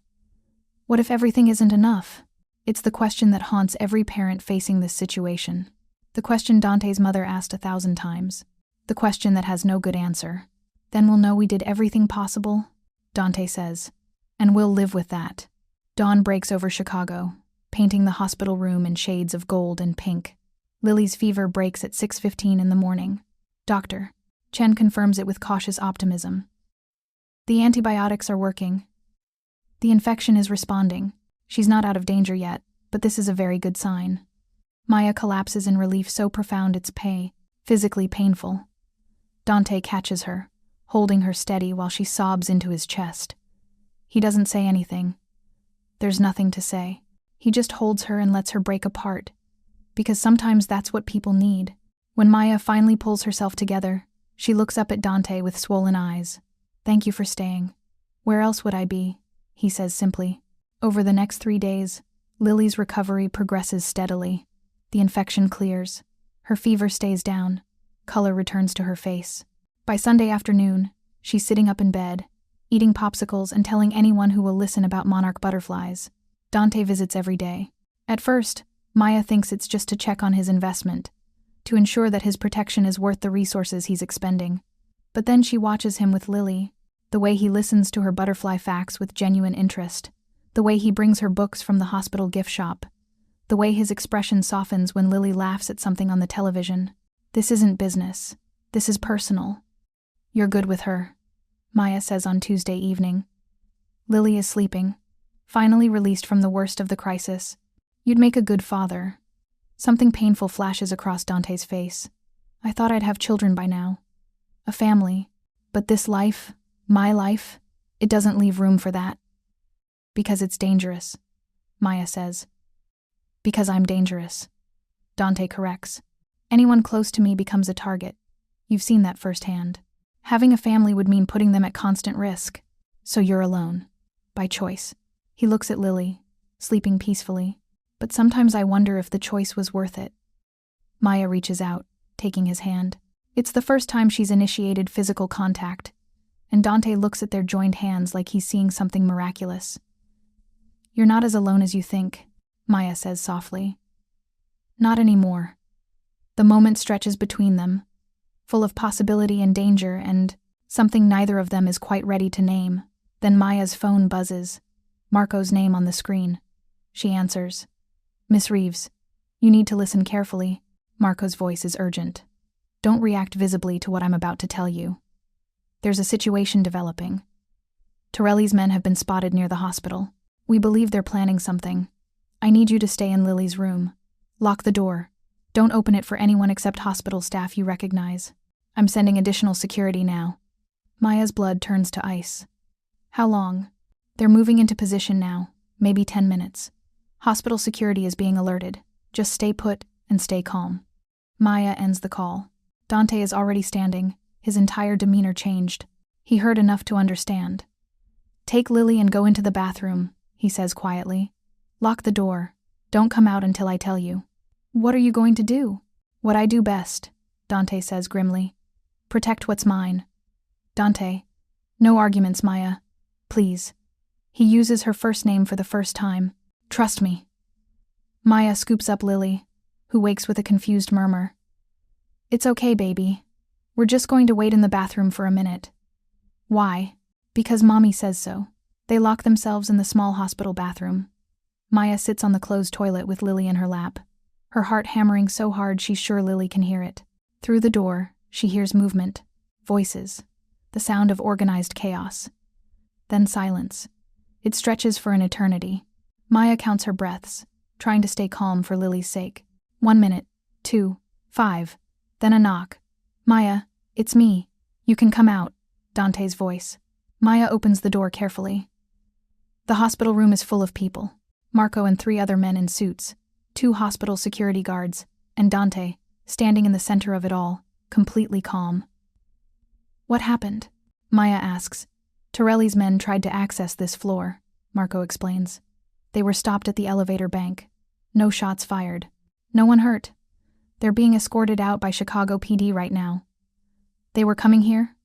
What if everything isn't enough? It's the question that haunts every parent facing this situation. The question Dante's mother asked 1,000 times. The question that has no good answer. Then we'll know we did everything possible, Dante says. And we'll live with that. Dawn breaks over Chicago, painting the hospital room in shades of gold and pink. Lily's fever breaks at 6:15 in the morning. Dr. Chen confirms it with cautious optimism. The antibiotics are working. The infection is responding. She's not out of danger yet, but this is a very good sign. Maya collapses in relief so profound it's physically painful. Dante catches her, holding her steady while she sobs into his chest. He doesn't say anything. There's nothing to say. He just holds her and lets her break apart, because sometimes that's what people need. When Maya finally pulls herself together, she looks up at Dante with swollen eyes. Thank you for staying. Where else would I be? He says simply. Over the next 3 days, Lily's recovery progresses steadily. The infection clears. Her fever stays down. Color returns to her face. By Sunday afternoon, she's sitting up in bed, eating popsicles and telling anyone who will listen about monarch butterflies. Dante visits every day. At first, Maya thinks it's just to check on his investment, to ensure that his protection is worth the resources he's expending. But then she watches him with Lily, the way he listens to her butterfly facts with genuine interest, the way he brings her books from the hospital gift shop, the way his expression softens when Lily laughs at something on the television. This isn't business. This is personal. You're good with her, Maya says on Tuesday evening. Lily is sleeping, finally released from the worst of the crisis. You'd make a good father. Something painful flashes across Dante's face. I thought I'd have children by now. A family. But this life, my life, it doesn't leave room for that. Because it's dangerous, Maya says. Because I'm dangerous, Dante corrects. Anyone close to me becomes a target. You've seen that firsthand. Having a family would mean putting them at constant risk. So you're alone. By choice. He looks at Lily, sleeping peacefully. But sometimes I wonder if the choice was worth it. Maya reaches out, taking his hand. It's the first time she's initiated physical contact, and Dante looks at their joined hands like he's seeing something miraculous. You're not as alone as you think, Maya says softly. Not anymore. The moment stretches between them, full of possibility and danger and something neither of them is quite ready to name. Then Maya's phone buzzes. Marco's name on the screen. She answers. Miss Reeves, you need to listen carefully. Marco's voice is urgent. Don't react visibly to what I'm about to tell you. There's a situation developing. Torelli's men have been spotted near the hospital. We believe they're planning something. I need you to stay in Lily's room. Lock the door. Don't open it for anyone except hospital staff you recognize. I'm sending additional security now. Maya's blood turns to ice. How long? They're moving into position now, maybe 10 minutes. Hospital security is being alerted. Just stay put and stay calm. Maya ends the call. Dante is already standing, his entire demeanor changed. He heard enough to understand. Take Lily and go into the bathroom, he says quietly. Lock the door. Don't come out until I tell you. What are you going to do? What I do best, Dante says grimly. Protect what's mine. Dante. No arguments, Maya. Please. He uses her first name for the first time. Trust me. Maya scoops up Lily, who wakes with a confused murmur. It's okay, baby. We're just going to wait in the bathroom for a minute. Why? Because Mommy says so. They lock themselves in the small hospital bathroom. Maya sits on the closed toilet with Lily in her lap, her heart hammering so hard she's sure Lily can hear it. Through the door, she hears movement, voices, the sound of organized chaos. Then silence. It stretches for an eternity. Maya counts her breaths, trying to stay calm for Lily's sake. 1 minute, 2, 5, then a knock. Maya, it's me. You can come out. Dante's voice. Maya opens the door carefully. The hospital room is full of people. Marco and 3 other men in suits, 2 hospital security guards, and Dante, standing in the center of it all, completely calm. What happened? Maya asks. Torelli's men tried to access this floor, Marco explains. They were stopped at the elevator bank. No shots fired. No one hurt. They're being escorted out by Chicago PD right now. They were coming here?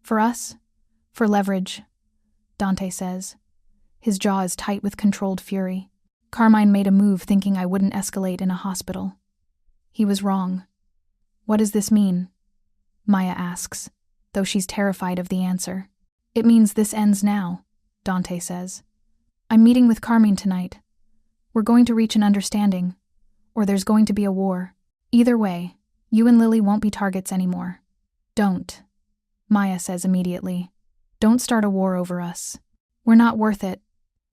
For us? For leverage, Dante says. His jaw is tight with controlled fury. Carmine made a move thinking I wouldn't escalate in a hospital. He was wrong. What does this mean? Maya asks, though she's terrified of the answer. It means this ends now, Dante says. I'm meeting with Carmine tonight. We're going to reach an understanding, or there's going to be a war. Either way, you and Lily won't be targets anymore. Don't, Maya says immediately. Don't start a war over us. We're not worth it.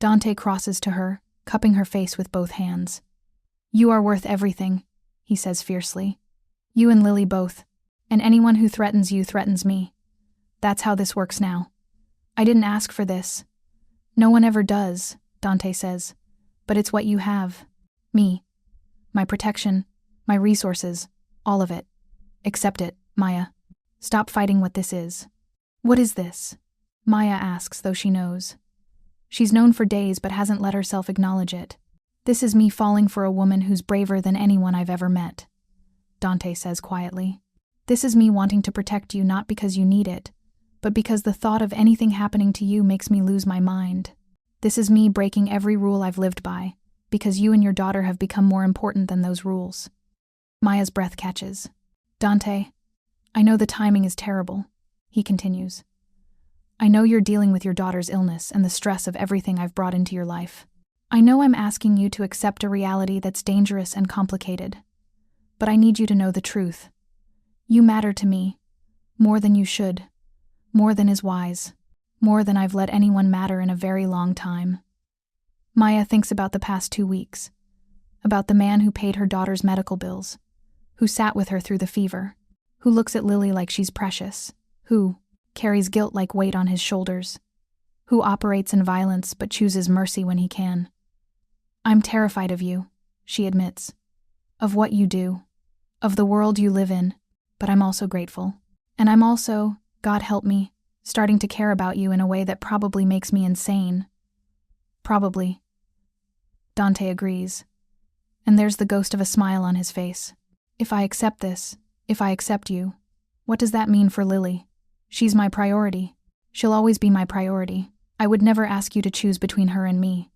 Dante crosses to her, cupping her face with both hands. You are worth everything, he says fiercely. You and Lily both, and anyone who threatens you threatens me. That's how this works now. I didn't ask for this. No one ever does, Dante says, but it's what you have. Me. My protection, my resources, all of it. Accept it, Maya. Stop fighting what this is. What is this? Maya asks, though she knows. She's known for days but hasn't let herself acknowledge it. This is me falling for a woman who's braver than anyone I've ever met, Dante says quietly. This is me wanting to protect you not because you need it, but because the thought of anything happening to you makes me lose my mind. This is me breaking every rule I've lived by, because you and your daughter have become more important than those rules. Maya's breath catches. Dante, I know the timing is terrible, he continues. I know you're dealing with your daughter's illness and the stress of everything I've brought into your life. I know I'm asking you to accept a reality that's dangerous and complicated, but I need you to know the truth. You matter to me, more than you should, more than is wise, more than I've let anyone matter in a very long time. Maya thinks about the past 2 weeks, about the man who paid her daughter's medical bills, who sat with her through the fever, who looks at Lily like she's precious, who carries guilt like weight on his shoulders, who operates in violence but chooses mercy when he can. I'm terrified of you, she admits, of what you do, of the world you live in, but I'm also grateful. And I'm also, God help me, starting to care about you in a way that probably makes me insane. Probably. Dante agrees. And there's the ghost of a smile on his face. If I accept this, if I accept you, what does that mean for Lily? She's my priority. She'll always be my priority. I would never ask you to choose between her and me,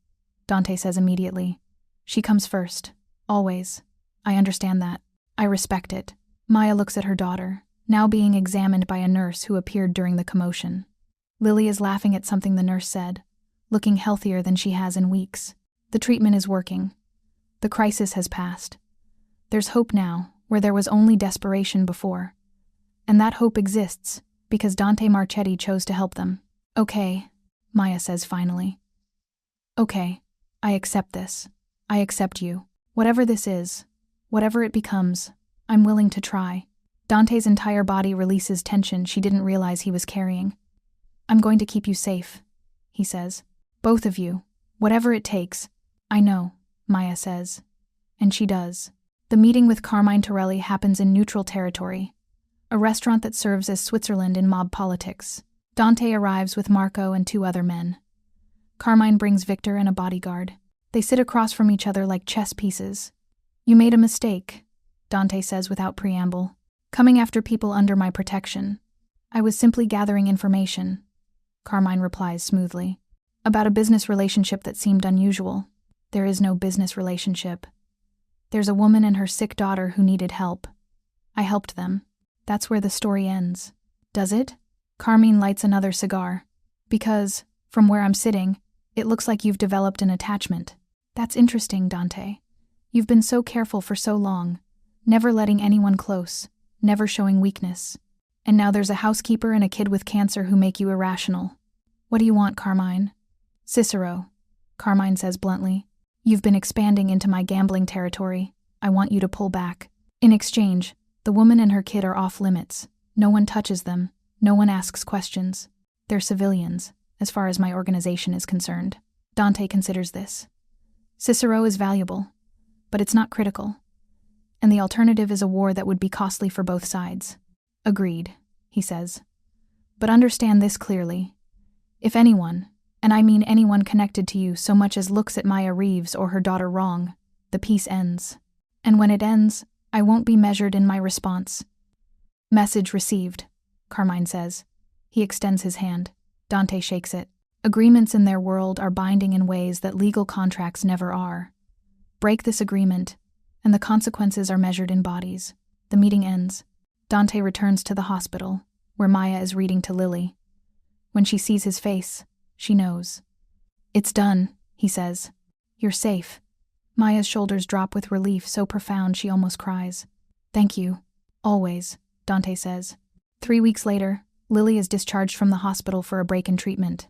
Dante says immediately. She comes first. Always. I understand that. I respect it. Maya looks at her daughter, now being examined by a nurse who appeared during the commotion. Lily is laughing at something the nurse said, looking healthier than she has in weeks. The treatment is working. The crisis has passed. There's hope now, where there was only desperation before. And that hope exists, because Dante Marchetti chose to help them. Okay, Maya says finally. Okay, I accept this. I accept you. Whatever this is, whatever it becomes, I'm willing to try. Dante's entire body releases tension she didn't realize he was carrying. I'm going to keep you safe, he says. Both of you, whatever it takes. I know, Maya says. And she does. The meeting with Carmine Torelli happens in neutral territory, a restaurant that serves as Switzerland in mob politics. Dante arrives with Marco and 2 other men. Carmine brings Victor and a bodyguard. They sit across from each other like chess pieces. You made a mistake, Dante says without preamble. Coming after people under my protection. I was simply gathering information, Carmine replies smoothly. About a business relationship that seemed unusual. There is no business relationship. There's a woman and her sick daughter who needed help. I helped them. That's where the story ends. Does it? Carmine lights another cigar. Because, from where I'm sitting, it looks like you've developed an attachment. That's interesting, Dante. You've been so careful for so long, never letting anyone close, never showing weakness. And now there's a housekeeper and a kid with cancer who make you irrational. What do you want, Carmine? Cicero, Carmine says bluntly. You've been expanding into my gambling territory. I want you to pull back. In exchange, the woman and her kid are off limits. No one touches them. No one asks questions. They're civilians, as far as my organization is concerned. Dante considers this. Cicero is valuable, but it's not critical. And the alternative is a war that would be costly for both sides. Agreed, he says. But understand this clearly. If anyone, and I mean anyone connected to you so much as looks at Maya Reeves or her daughter wrong, the peace ends. And when it ends, I won't be measured in my response. Message received, Carmine says. He extends his hand. Dante shakes it. Agreements in their world are binding in ways that legal contracts never are. Break this agreement, and the consequences are measured in bodies. The meeting ends. Dante returns to the hospital, where Maya is reading to Lily. When she sees his face, she knows. It's done, he says. You're safe. Maya's shoulders drop with relief so profound she almost cries. Thank you. Always, Dante says. 3 weeks later, Lily is discharged from the hospital for a break in treatment.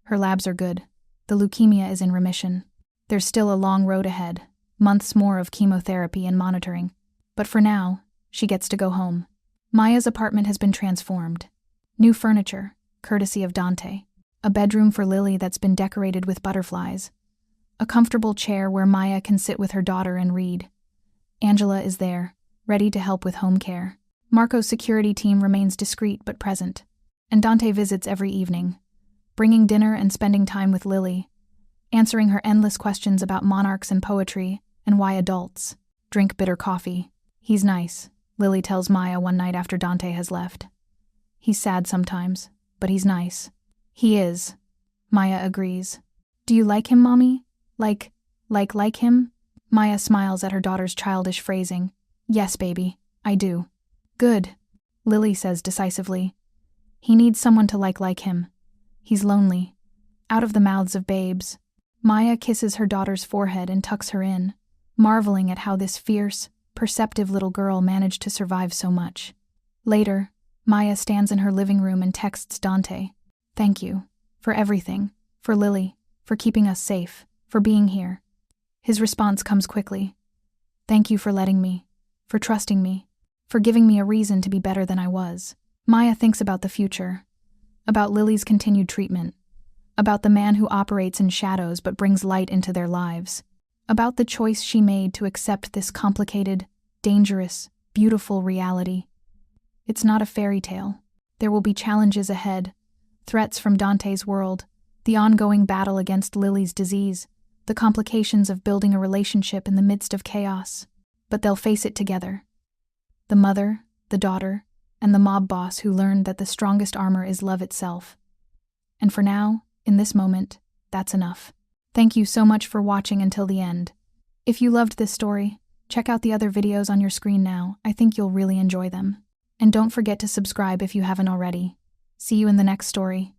Her labs are good. The leukemia is in remission. There's still a long road ahead, months more of chemotherapy and monitoring. But for now, she gets to go home. Maya's apartment has been transformed. New furniture, courtesy of Dante. A bedroom for Lily that's been decorated with butterflies. A comfortable chair where Maya can sit with her daughter and read. Angela is there, ready to help with home care. Marco's security team remains discreet but present. And Dante visits every evening, bringing dinner and spending time with Lily, answering her endless questions about monarchs and poetry and why adults drink bitter coffee. He's nice, Lily tells Maya one night after Dante has left. He's sad sometimes, but he's nice. He is, Maya agrees. Do you like him, Mommy? Like him? Maya smiles at her daughter's childish phrasing. Yes, baby, I do. Good, Lily says decisively. He needs someone to like him. He's lonely. Out of the mouths of babes. Maya kisses her daughter's forehead and tucks her in, marveling at how this fierce, perceptive little girl managed to survive so much. Later, Maya stands in her living room and texts Dante. Thank you. For everything. For Lily. For keeping us safe. For being here. His response comes quickly. Thank you for letting me. For trusting me. For giving me a reason to be better than I was. Maya thinks about the future. About Lily's continued treatment. About the man who operates in shadows but brings light into their lives. About the choice she made to accept this complicated, dangerous, beautiful reality. It's not a fairy tale. There will be challenges ahead. Threats from Dante's world. The ongoing battle against Lily's disease. The complications of building a relationship in the midst of chaos. But they'll face it together. The mother, the daughter, and the mob boss who learned that the strongest armor is love itself. And for now, in this moment, that's enough. Thank you so much for watching until the end. If you loved this story, Check out the other videos on your screen now. I think you'll really enjoy them. And don't forget to subscribe if you haven't already. See you in the next story.